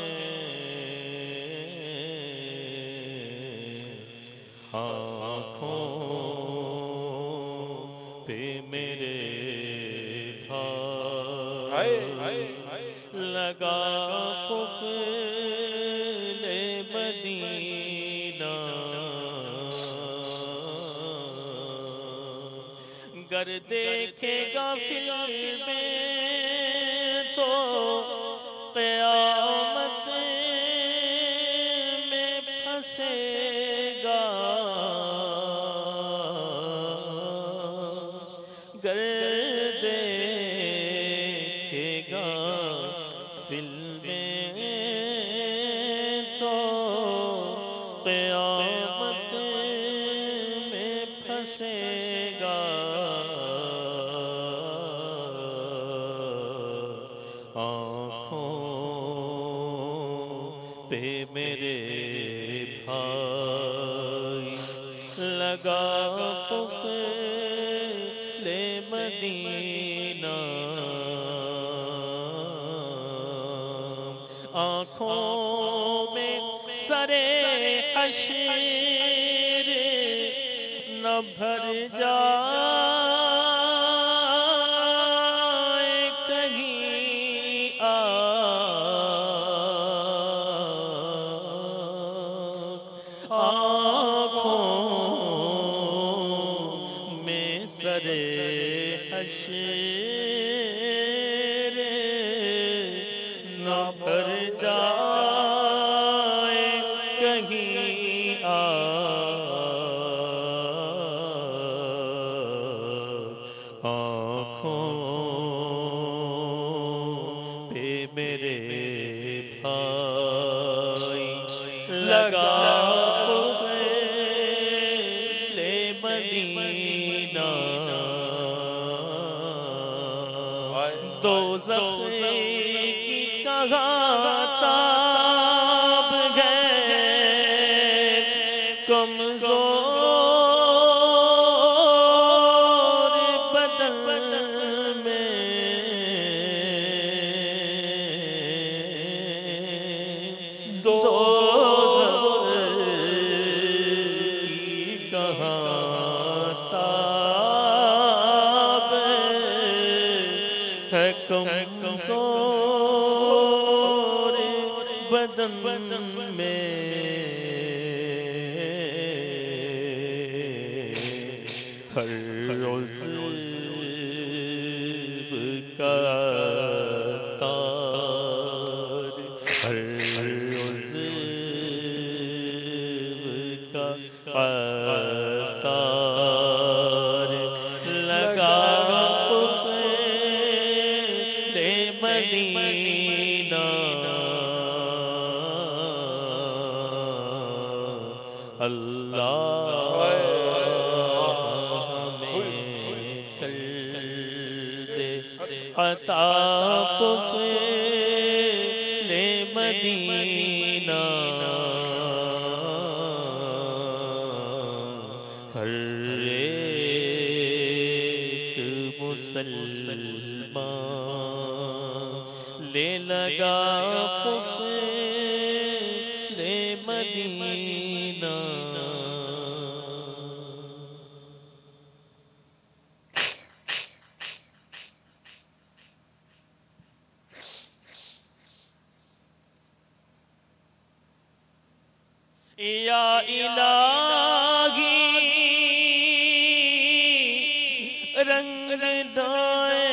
آنکھوں پہ میرے بھائی لگا قفل مدینہ، گر دیکھے گا فلم میں تو قیامت میں پھنسے گا، گر دیکھے گا فلم میں تو قیامت میں پھنسے گا، آنکھوں پہ میرے بھائی لگا فضل مدینہ آنکھوں میں سرے حشر نہ بھر جائے کہیں آنکھوں میں سرے حشر نہ بھر جائے کہیں آنکھوں پہ میرے بھائی لگا فضل مدینہ دوزخ کی کہاں تاب گئے کمزور بدن میں دوزخ کی کہاں تاب ہے کمزور بدن میں ہر عضو کا تار ہر عضو کا تار لگا فضل مدینہ اللہ ہمیں کر دے عطا فضل مدینہ ہر ایک مسلمان لے لگا فضل مدینہ یا الہی رنگ دائیں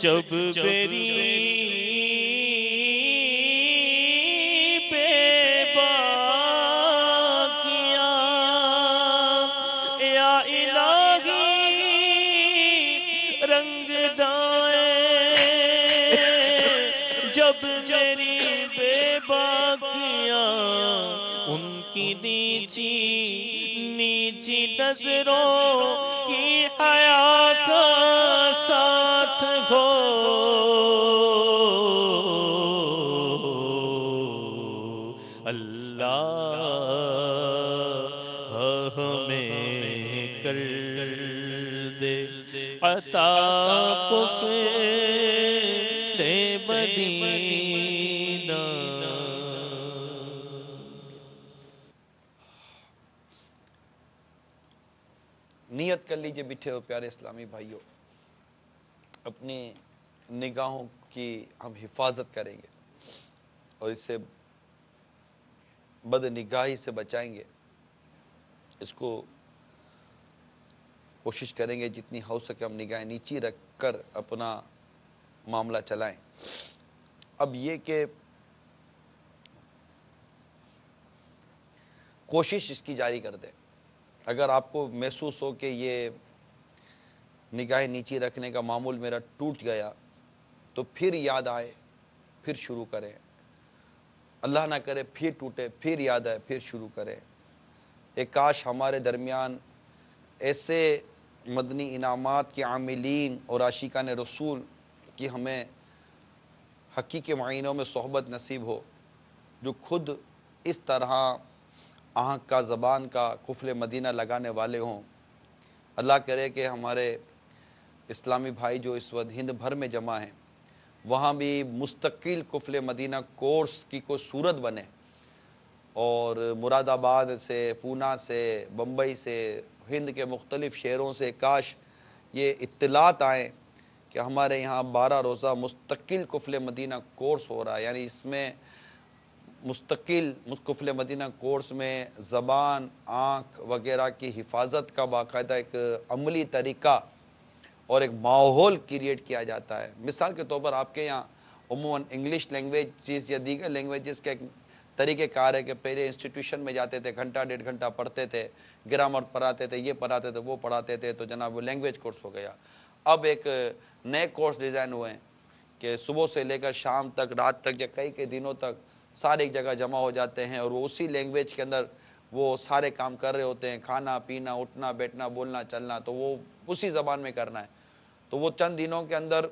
جب میری بے باکیاں یا الہی رنگ دائیں جب میری بے باکیاں ان کی نیچی نظروں کی حیا کا ساتھ ہو اللہ ہمیں کر دے عطا فضل مدینہ نیت کر لیجئے بیٹھے ہو پیارے اسلامی بھائیوں، اپنی نگاہوں کی ہم حفاظت کریں گے اور اس سے بد نگاہی سے بچائیں گے. اس کو کوشش کریں گے جتنی ہو سکے ہم نگاہیں نیچی رکھ کر اپنا معاملہ چلائیں. اب یہ کہ کوشش اس کی جاری کر دیں. اگر آپ کو محسوس ہو کہ یہ نگاہیں نیچی رکھنے کا معمول میرا ٹوٹ گیا تو پھر یاد آئے پھر شروع کریں. اللہ نہ کرے پھر ٹوٹے پھر یاد آئے پھر شروع کریں. ایک کاش ہمارے درمیان ایسے مدنی انعامات کے عاملین اور عاشقان رسول کی ہمیں حقیقی معینوں میں صحبت نصیب ہو، جو خود اس طرح آنکھ کا زبان کا قفل مدینہ لگانے والے ہوں۔ اللہ کرے کہ ہمارے اسلامی بھائی جو اس وقت ہند بھر میں جمع ہیں وہاں بھی مستقل قفل مدینہ کورس کی کوئی صورت بنے، اور مراد آباد سے، پونا سے، بمبئی سے، ہند کے مختلف شہروں سے کاش یہ اطلاعات آئیں کہ ہمارے یہاں 12 روزہ مستقل قفل مدینہ کورس ہو رہا ہے۔ یعنی اس میں مستقل قفل مدینہ کورس میں زبان، آنکھ وغیرہ کی حفاظت کا باقاعدہ ایک عملی طریقہ اور ایک ماحول کریٹ کیا جاتا ہے۔ مثال کے طور پر آپ کے یہاں عموماً انگلش لینگویج یا دیگر لینگویجز کا ایک طریقہ کار ہے کہ پہلے انسٹیٹیوشن میں جاتے تھے، گھنٹہ ڈیڑھ گھنٹہ پڑھتے تھے، گرامر پڑھاتے تھے، یہ پڑھاتے تھے، وہ پڑھاتے تھے، تو جناب وہ لینگویج کورس ہو گیا۔ اب ایک نئے کورس ڈیزائن ہوئے ہیں کہ صبح سے لے کر شام تک، رات تک یا کئی دنوں تک سارے ایک جگہ جمع ہو جاتے ہیں، اور وہ اسی لینگویج کے اندر وہ سارے کام کر رہے ہوتے ہیں، کھانا پینا، اٹھنا بیٹھنا، بولنا چلنا، تو وہ اسی زبان میں کرنا ہے۔ تو وہ چند دنوں کے اندر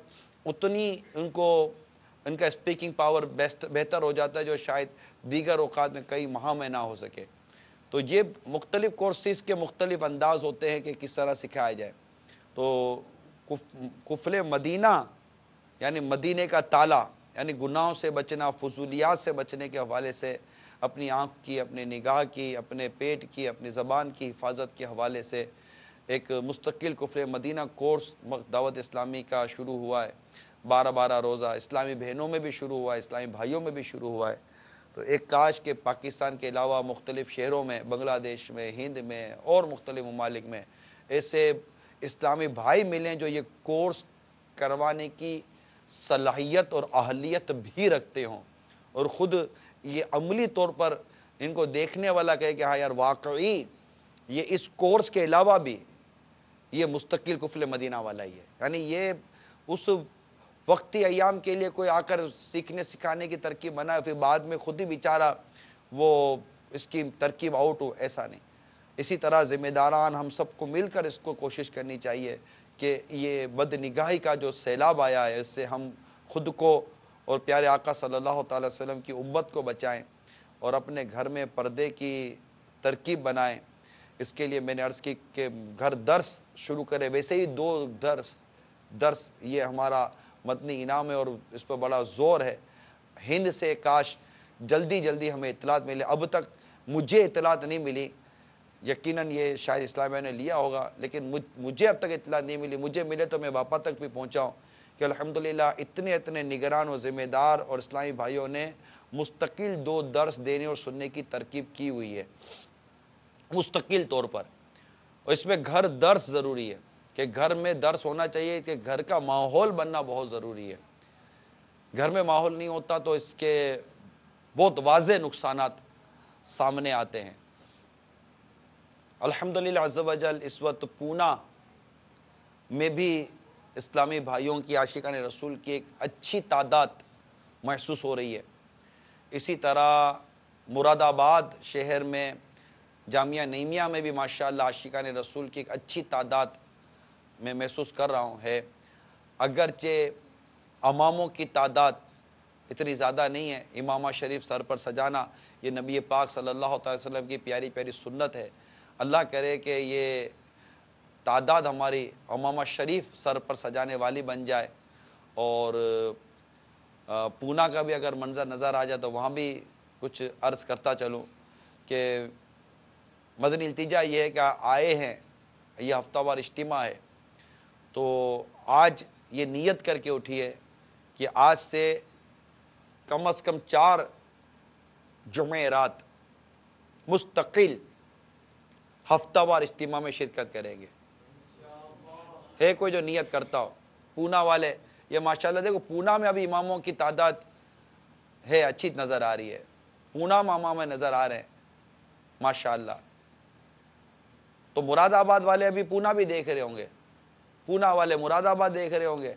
اتنی ان کا اسپیکنگ پاور بہتر ہو جاتا ہے جو شاید دیگر اوقات میں کئی ماہ میں نہ ہو سکے۔ تو یہ مختلف کورسز کے مختلف انداز ہوتے ہیں کہ کس طرح سکھایا جائے۔ تو قفل مدینہ یعنی مدینے کا تالا، یعنی گناہوں سے بچنا، فضولیات سے بچنے کے حوالے سے، اپنی آنکھ کی، اپنے نگاہ کی، اپنے پیٹ کی، اپنی زبان کی حفاظت کے حوالے سے ایک مستقل قفل مدینہ کورس دعوت اسلامی کا شروع ہوا ہے۔ 12 روزہ اسلامی بہنوں میں بھی شروع ہوا ہے، اسلامی بھائیوں میں بھی شروع ہوا ہے۔ تو ایک کاش کے پاکستان کے علاوہ مختلف شہروں میں، بنگلہ دیش میں، ہند میں اور مختلف ممالک میں ایسے اسلامی بھائی ملیں جو یہ کورس کروانے کی صلاحیت اور اہلیت بھی رکھتے ہوں، اور خود یہ عملی طور پر ان کو دیکھنے والا کہے کہ ہاں یار واقعی یہ اس کورس کے علاوہ بھی یہ مستقل قفل مدینہ والا ہی ہے۔ یعنی یہ اس وقتی ایام کے لیے کوئی آ کر سیکھنے سکھانے کی ترکیب بنا ہے، پھر بعد میں خود ہی بیچارہ وہ اس کی ترکیب آؤٹ ہو، ایسا نہیں۔ اسی طرح ذمہ داران ہم سب کو مل کر اس کو کوشش کرنی چاہیے کہ یہ بد نگاہی کا جو سیلاب آیا ہے اس سے ہم خود کو اور پیارے آقا صلی اللہ تعالی وسلم کی امت کو بچائیں، اور اپنے گھر میں پردے کی ترکیب بنائیں۔ اس کے لیے میں نے عرض کی کہ گھر درس شروع کرے، ویسے ہی 2 درس یہ ہمارا مدنی انعام ہے اور اس پر بڑا زور ہے۔ ہند سے کاش جلدی ہمیں اطلاعات ملے، اب تک مجھے اطلاعات نہیں ملی، یقیناً یہ شاید اسلامیہ نے لیا ہوگا لیکن مجھے اب تک اطلاع نہیں ملی، مجھے ملے تو میں باپا تک بھی پہنچاؤں کہ الحمدللہ اتنے نگران و ذمہ دار اور اسلامی بھائیوں نے مستقل 2 درس دینے اور سننے کی ترکیب کی ہوئی ہے مستقل طور پر۔ اور اس میں گھر درس ضروری ہے کہ گھر میں درس ہونا چاہیے، کہ گھر کا ماحول بننا بہت ضروری ہے۔ گھر میں ماحول نہیں ہوتا تو اس کے بہت واضح نقصانات سامنے آتے ہیں۔ الحمدللہ عز و جل اس وقت پونا میں بھی اسلامی بھائیوں کی، عاشقان رسول کی ایک اچھی تعداد محسوس ہو رہی ہے۔ اسی طرح مراد آباد شہر میں، جامعہ نعیمیہ میں بھی ماشاءاللہ عاشقان رسول کی ایک اچھی تعداد میں محسوس کر رہا ہوں ہے، اگرچہ اماموں کی تعداد اتنی زیادہ نہیں ہے۔ امامہ شریف سر پر سجانا یہ نبی پاک صلی اللہ تعالی وسلم کی پیاری سنت ہے۔ اللہ کرے کہ یہ تعداد ہماری امامہ شریف سر پر سجانے والی بن جائے، اور پونا کا بھی اگر منظر نظر آ جائے تو وہاں بھی کچھ عرض کرتا چلوں کہ مدنی التجا یہ ہے کہ آئے ہیں، یہ ہفتہ وار اجتماع ہے، تو آج یہ نیت کر کے اٹھیے کہ آج سے کم از کم 4 جمعرات مستقل ہفتہ وار اجتماع میں شرکت کریں گے۔ ہے کوئی جو نیت کرتا ہو؟ پونا والے یہ ماشاءاللہ دیکھو، پونا میں ابھی اماموں کی تعداد ہے، اچھی نظر آ رہی ہے، پونا امام میں نظر آ رہے ہیں ماشاءاللہ۔ تو مراد آباد والے ابھی پونا بھی دیکھ رہے ہوں گے، پونا والے مراد آباد دیکھ رہے ہوں گے،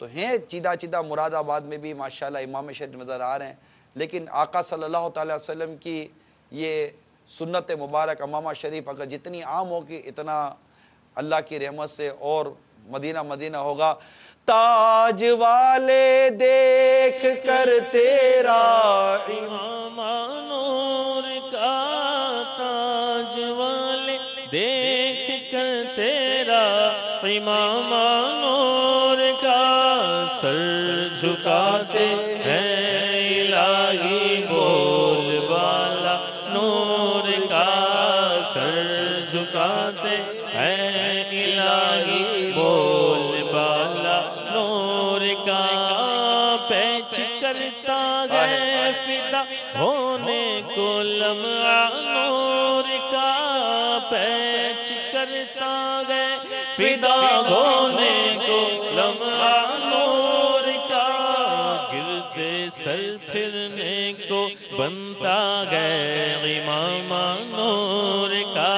تو ہیں چیدہ مراد آباد میں بھی ماشاءاللہ امام شریف نظر آ رہے ہیں۔ لیکن آقا صلی اللہ تعالی وسلم کی یہ سنت مبارک امامہ شریف اگر جتنی عام ہوگی اتنا اللہ کی رحمت سے اور مدینہ ہوگا۔ تاج والے دیکھ کر تیرا امام نور کا دیکھ کر تیرا امام نور کا سر جھکاتے ہیں الہی بول بالا نور کا سر جھکاتے ہیں الہی بول بالا نور کا پیچ کرتا ہے فدا ہونے کو لمعہ نور کا پیچ کرتا ہے فدا ہونے کو لمعہ نور کا گردے سر پھرنے کو بنتا ہے امام نور کا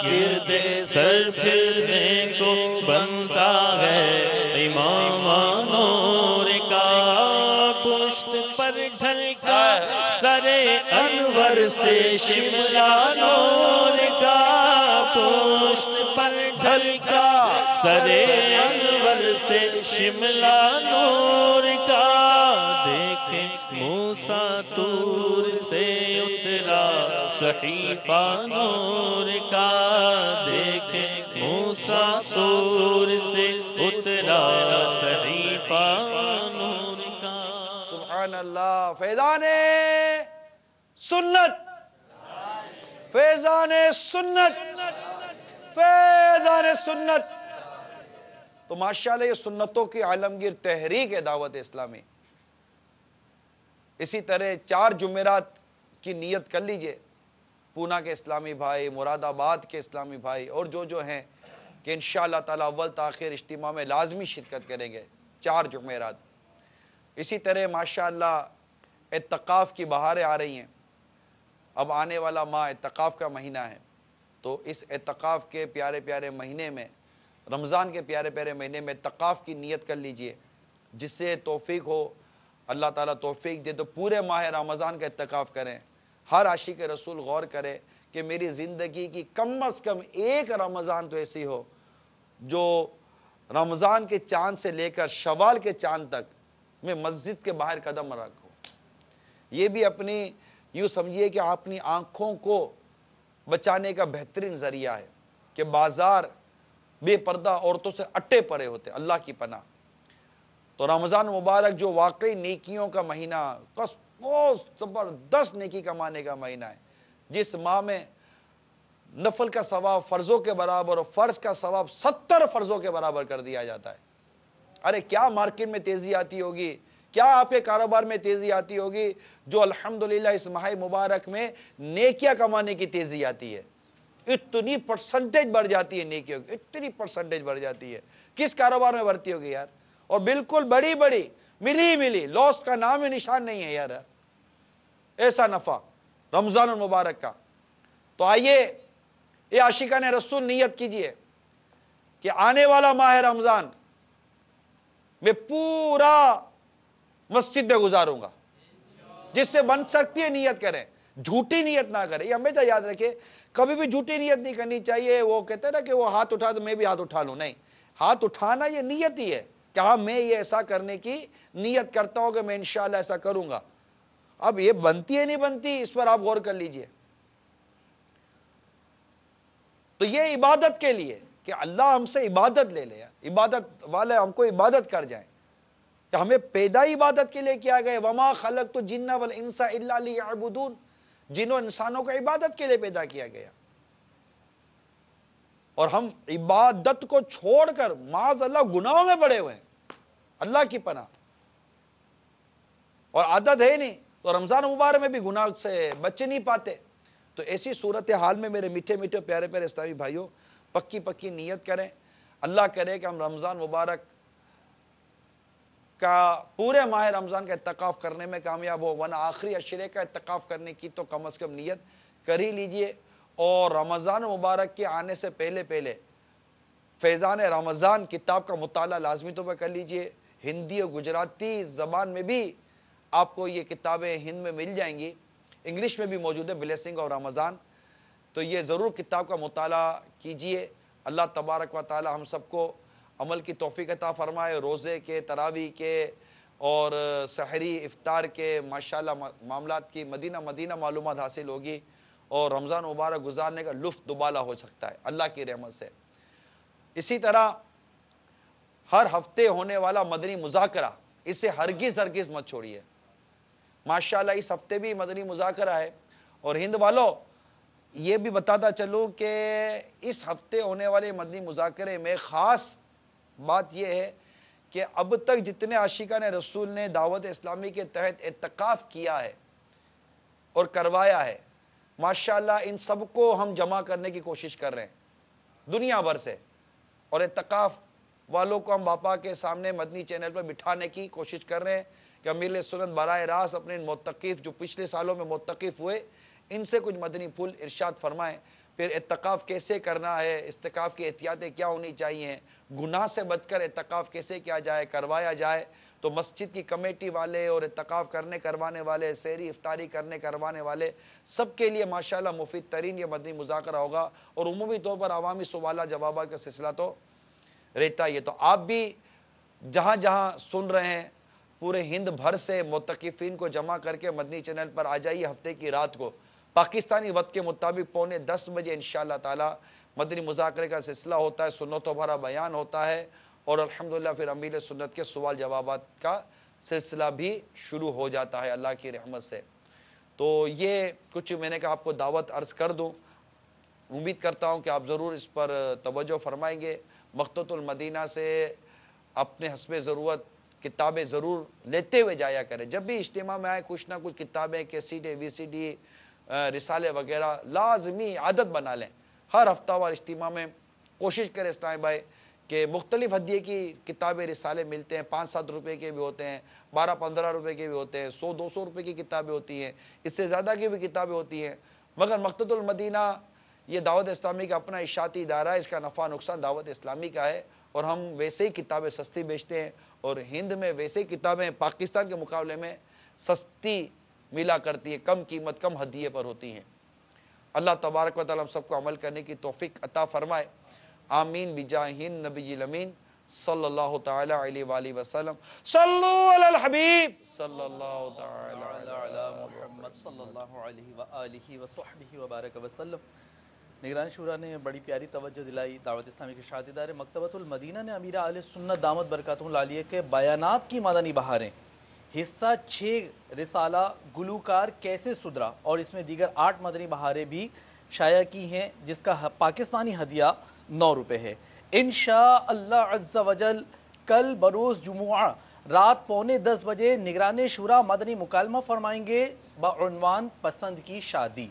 گردے سر پھرنے کو بنتا ہے امام نور کا پشت پر ڈھلکا سر انور سے شملہ نور کا پشت پر ڈھلکا سر انور سے شملہ نور کا دیکھیں موسیٰ طور سے اترا صحیفہ نور کا دیکھیں موسیٰ طور سے اترا صحیفہ نور کا سبحان اللہ. فیضان سنت، فیضان سنت، فیضان سنت. تو ماشاءاللہ یہ سنتوں کی عالمگیر تحریک ہے دعوت اسلامی. اسی طرح 4 جمعرات کی نیت کر لیجئے، پونا کے اسلامی بھائی، مراد آباد کے اسلامی بھائی اور جو ہیں کہ انشاءاللہ تعالی اول تاخیر اجتماع میں لازمی شرکت کریں گے 4 جمعرات. اسی طرح ماشاءاللہ اعتکاف کی بہاریں آ رہی ہیں. اب آنے والا ماہ اعتکاف کا مہینہ ہے، تو اس اعتکاف کے پیارے پیارے مہینے میں، رمضان کے پیارے پیارے مہینے میں اعتکاف کی نیت کر لیجئے. جس سے توفیق ہو، اللہ تعالیٰ توفیق دے تو پورے ماہ رمضان کا اعتکاف کریں. ہر عاشق رسول غور کرے کہ میری زندگی کی کم از کم ایک رمضان تو ایسی ہو جو رمضان کے چاند سے لے کر شوال کے چاند تک میں مسجد کے باہر قدم رکھوں. یہ بھی اپنی یوں سمجھیے کہ اپنی آنکھوں کو بچانے کا بہترین ذریعہ ہے کہ بازار بے پردہ عورتوں سے اٹے پڑے ہوتے. اللہ کی پناہ. تو رمضان مبارک جو واقعی نیکیوں کا مہینہ، بہت زبردست نیکی کمانے کا مہینہ ہے، جس ماہ میں نفل کا ثواب فرضوں کے برابر اور فرض کا ثواب 70 فرضوں کے برابر کر دیا جاتا ہے. ارے کیا مارکیٹ میں تیزی آتی ہوگی، کیا آپ کے کاروبار میں تیزی آتی ہوگی جو الحمدللہ اس ماہ مبارک میں نیکیاں کمانے کی تیزی آتی ہے. اتنی پرسنٹیج بڑھ جاتی ہے نیکیوں کی، اتنی پرسنٹیج بڑھ جاتی ہے. کس کاروبار میں بڑھتی ہوگی یار؟ اور بالکل بڑی بڑی ملی لاس کا نام ہی نشان نہیں ہے یار. ایسا نفع رمضان المبارک کا. تو آئیے یہ عاشقان رسول نیت کیجئے کہ آنے والا ماہ رمضان میں پورا مسجد میں گزاروں گا. جس سے بن سکتی ہے نیت کریں، جھوٹی نیت نہ کریں. یہ ہمیشہ یاد رکھے، کبھی بھی جھوٹی نیت نہیں کرنی چاہیے. وہ کہتے ہیں نا کہ وہ ہاتھ اٹھا تو میں بھی ہاتھ اٹھا لوں. نہیں، ہاتھ اٹھانا یہ نیت ہی ہے کہ ہاں میں یہ ایسا کرنے کی نیت کرتا ہوں کہ میں انشاءاللہ ایسا کروں گا. اب یہ بنتی ہے نہیں بنتی، اس پر آپ غور کر لیجئے. تو یہ عبادت کے لیے کہ اللہ ہم سے عبادت لے لے، عبادت والے ہم کو عبادت کر جائیں. کہ ہمیں پیدا عبادت کے لیے کیا گئے. وما خلقت الجن والانس الا لیعبدون. جنوں انسانوں کو عبادت کے لیے پیدا کیا گیا. اور ہم عبادت کو چھوڑ کر معاذ اللہ گناہوں میں پڑے ہوئے ہیں. اللہ کی پناہ. اور عادت ہے نہیں تو رمضان مبارک میں بھی گناہ سے بچ نہیں پاتے. تو ایسی صورتحال میں میرے میٹھے میٹھے پیارے پیارے اسلامی بھائیوں، پکی نیت کریں. اللہ کرے کہ ہم رمضان مبارک کا پورے ماہ رمضان کا اعتکاف کرنے میں کامیاب ہو. ورنہ آخری عشرے کا اعتکاف کرنے کی تو کم از کم نیت کر ہی لیجئے. اور رمضان مبارک کے آنے سے پہلے فیضان رمضان کتاب کا مطالعہ لازمی طور پر کر لیجئے. ہندی اور گجراتی زبان میں بھی آپ کو یہ کتابیں ہند میں مل جائیں گی، انگلش میں بھی موجود ہے، بلیسنگ آف رمضان. تو یہ ضرور کتاب کا مطالعہ کیجئے. اللہ تبارک و تعالی ہم سب کو عمل کی توفیق عطا فرمائے. روزے کے، تراویح کے اور سحری افطار کے ماشاءاللہ معاملات کی مدینہ معلومات حاصل ہوگی. اور رمضان مبارک گزارنے کا لطف دوبالا ہو سکتا ہے اللہ کی رحمت سے۔ اسی طرح ہر ہفتے ہونے والا مدنی مذاکرہ، اسے ہرگز مت چھوڑیے۔ ماشاءاللہ اس ہفتے بھی مدنی مذاکرہ ہے، اور ہند والوں یہ بھی بتاتا چلوں کہ اس ہفتے ہونے والے مدنی مذاکرے میں خاص بات یہ ہے کہ اب تک جتنے عاشقان رسول نے دعوت اسلامی کے تحت اعتکاف کیا ہے اور کروایا ہے، ماشاءاللہ ان سب کو ہم جمع کرنے کی کوشش کر رہے ہیں دنیا بھر سے، اور اعتکاف والوں کو ہم باپا کے سامنے مدنی چینل پر بٹھانے کی کوشش کر رہے ہیں کہ امیر سنت براہ راست اپنے معتکف جو پچھلے سالوں میں معتکف ہوئے ان سے کچھ مدنی پھول ارشاد فرمائیں، پھر اعتکاف کیسے کرنا ہے، اعتکاف کی احتیاطیں کیا ہونی چاہیے، گناہ سے بچ کر اعتکاف کیسے کیا جائے، کروایا جائے۔ تو مسجد کی کمیٹی والے اور اعتکاف کروانے والے، سحری افطاری کروانے والے، سب کے لیے ماشاءاللہ مفید ترین یہ مدنی مذاکرہ ہوگا، اور عمومی طور پر عوامی سوالات جوابات کا سلسلہ تو رہتا ہی ہے۔ تو آپ بھی جہاں جہاں سن رہے ہیں پورے ہند بھر سے معتکفین کو جمع کر کے مدنی چینل پر آ جائیے۔ ہفتے کی رات کو پاکستانی وقت کے مطابق 9:45 بجے انشاءاللہ تعالی مدنی مذاکرے کا سلسلہ ہوتا ہے، سنتوں بھرا بیان ہوتا ہے، اور الحمدللہ پھر امیر سنت کے سوال جوابات کا سلسلہ بھی شروع ہو جاتا ہے اللہ کی رحمت سے۔ تو یہ کچھ میں نے کہا آپ کو دعوت عرض کر دوں، امید کرتا ہوں کہ آپ ضرور اس پر توجہ فرمائیں گے۔ مقتۃ المدینہ سے اپنے حسب ضرورت کتابیں ضرور لیتے ہوئے جایا کریں، جب بھی اجتماع میں آئے کچھ نہ کچھ کتابیں، کیسیٹیں، وی سی ڈی، رسالے وغیرہ لازمی عادت بنا لیں۔ ہر ہفتہ وار اجتماع میں کوشش کریں اسلام بھائی کہ مختلف ہدیے کی کتابیں رسالے ملتے ہیں، 5-7 روپے کے بھی ہوتے ہیں، 12-15 روپے کے بھی ہوتے ہیں، 100-200 روپے کی کتابیں ہوتی ہیں، اس سے زیادہ کی بھی کتابیں ہوتی ہیں، مگر مقتۃ المدینہ یہ دعوت اسلامی کا اپنا اشاعتی ادارہ ہے، اس کا نفع نقصان دعوت اسلامی کا ہے، اور ہم ویسے ہی کتابیں سستی بیچتے ہیں، اور ہند میں ویسے ہی کتابیں پاکستان کے مقابلے میں سستی ملا کرتی ہیں، کم قیمت کم ہدیے پر ہوتی ہیں۔ اللہ تبارک و تعالی ہم سب کو عمل کرنے کی توفیق عطا فرمائے، آمین بجاہ نبی الامین صلی اللہ تعالی علیہ وآلہ وسلم۔ صلو علی الحبیب صلی اللہ تعالی علی محمد صلی اللہ علیہ وآلہ وصحبہ وبارک وسلم۔ نگران شورا نے بڑی پیاری توجہ دلائی۔ دعوت اسلامی کے اشاعتی ادارے مکتبۃ المدینہ نے امیر اہل سنت دامت برکاتہم العالیہ کے بیانات کی مدنی بہاریں حصہ 6 رسالہ گلوکار کیسے سدھرا، اور اس میں دیگر 8 مدنی بہاریں بھی شائع کی ہیں، جس کا پاکستانی ہدیہ 9 روپے ہے۔ انشاءاللہ عز وجل کل بروز جمعہ رات 9:45 بجے نگران شورا مدنی مکالمہ فرمائیں گے بعنوان پسند کی شادی۔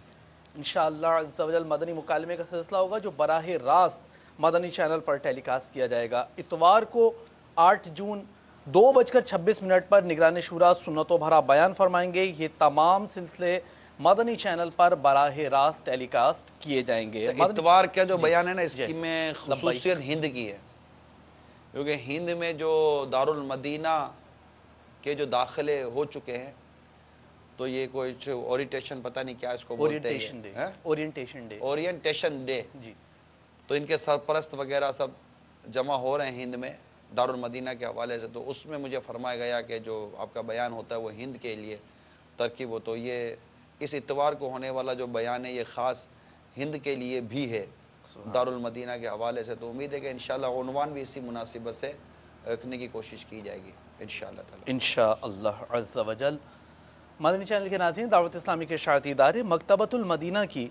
انشاءاللہ عز وجل مدنی مکالمے کا سلسلہ ہوگا جو براہ راست مدنی چینل پر ٹیلی کاسٹ کیا جائے گا۔ اتوار کو 8 جون 2:26 پر نگران شورا سنتوں بھرا بیان فرمائیں گے۔ یہ تمام سلسلے مدنی چینل پر براہ راست ٹیلی کاسٹ کیے جائیں گے۔ اتوار کا جو بیان ہے نا، اس کی میں خصوصیت ہند کی ہے، کیونکہ ہند میں جو دارالمدینہ کے جو داخلے ہو چکے ہیں، تو یہ کوئی اورینٹیشن پتہ نہیں کیا اس کو بولتے ہیں، اورینٹیشن ڈے، جی، تو ان کے سرپرست وغیرہ سب جمع ہو رہے ہیں ہند میں دارالمدینہ کے حوالے سے، تو اس میں مجھے فرمایا گیا کہ جو آپ کا بیان ہوتا ہے وہ ہند کے لیے ترکیب ہو، تو یہ اس اتوار کو ہونے والا جو بیان ہے یہ خاص ہند کے لیے بھی ہے دارالمدینہ کے حوالے سے۔ تو امید ہے کہ انشاءاللہ عنوان بھی اسی مناسبت سے رکھنے کی کوشش کی جائے گی انشاءاللہ تعالی۔ انشاءاللہ عز وجل۔ مدنی چینل کے ناظرین، دعوت اسلامی کے اشاعتی ادارے مکتبۃ المدینہ کی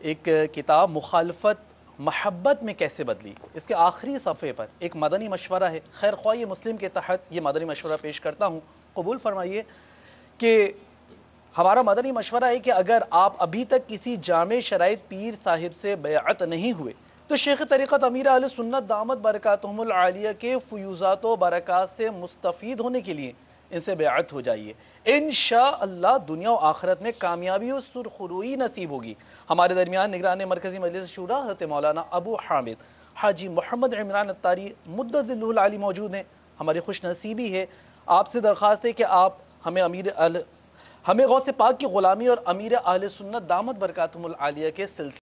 ایک کتاب مخالفت محبت میں کیسے بدلی، اس کے آخری صفحے پر ایک مدنی مشورہ ہے۔ خیر خواہ مسلم کے تحت یہ مدنی مشورہ پیش کرتا ہوں، قبول فرمائیے کہ ہمارا مدنی مشورہ ہے کہ اگر آپ ابھی تک کسی جامع شرائط پیر صاحب سے بیعت نہیں ہوئے تو شیخ طریقت امیر اہل سنت دامت برکاتہم العالیہ کے فیوزات و برکات سے مستفید ہونے کے لیے ان سے بیعت ہو جائیے۔ انشاءاللہ دنیا و آخرت میں کامیابی و سرخروئی نصیب ہوگی۔ ہمارے درمیان نگران مرکزی مجلس شورا حضرت مولانا ابو حامد حاجی محمد عمران اتاری مدۃ ذلہ العالی موجود ہیں۔ ہماری خوش نصیبی ہے، آپ سے درخواست ہے کہ آپ ہمیں غوث پاک کی غلامی اور امیر اہل سنت دامت برکاتہم العالیہ کے سلسلے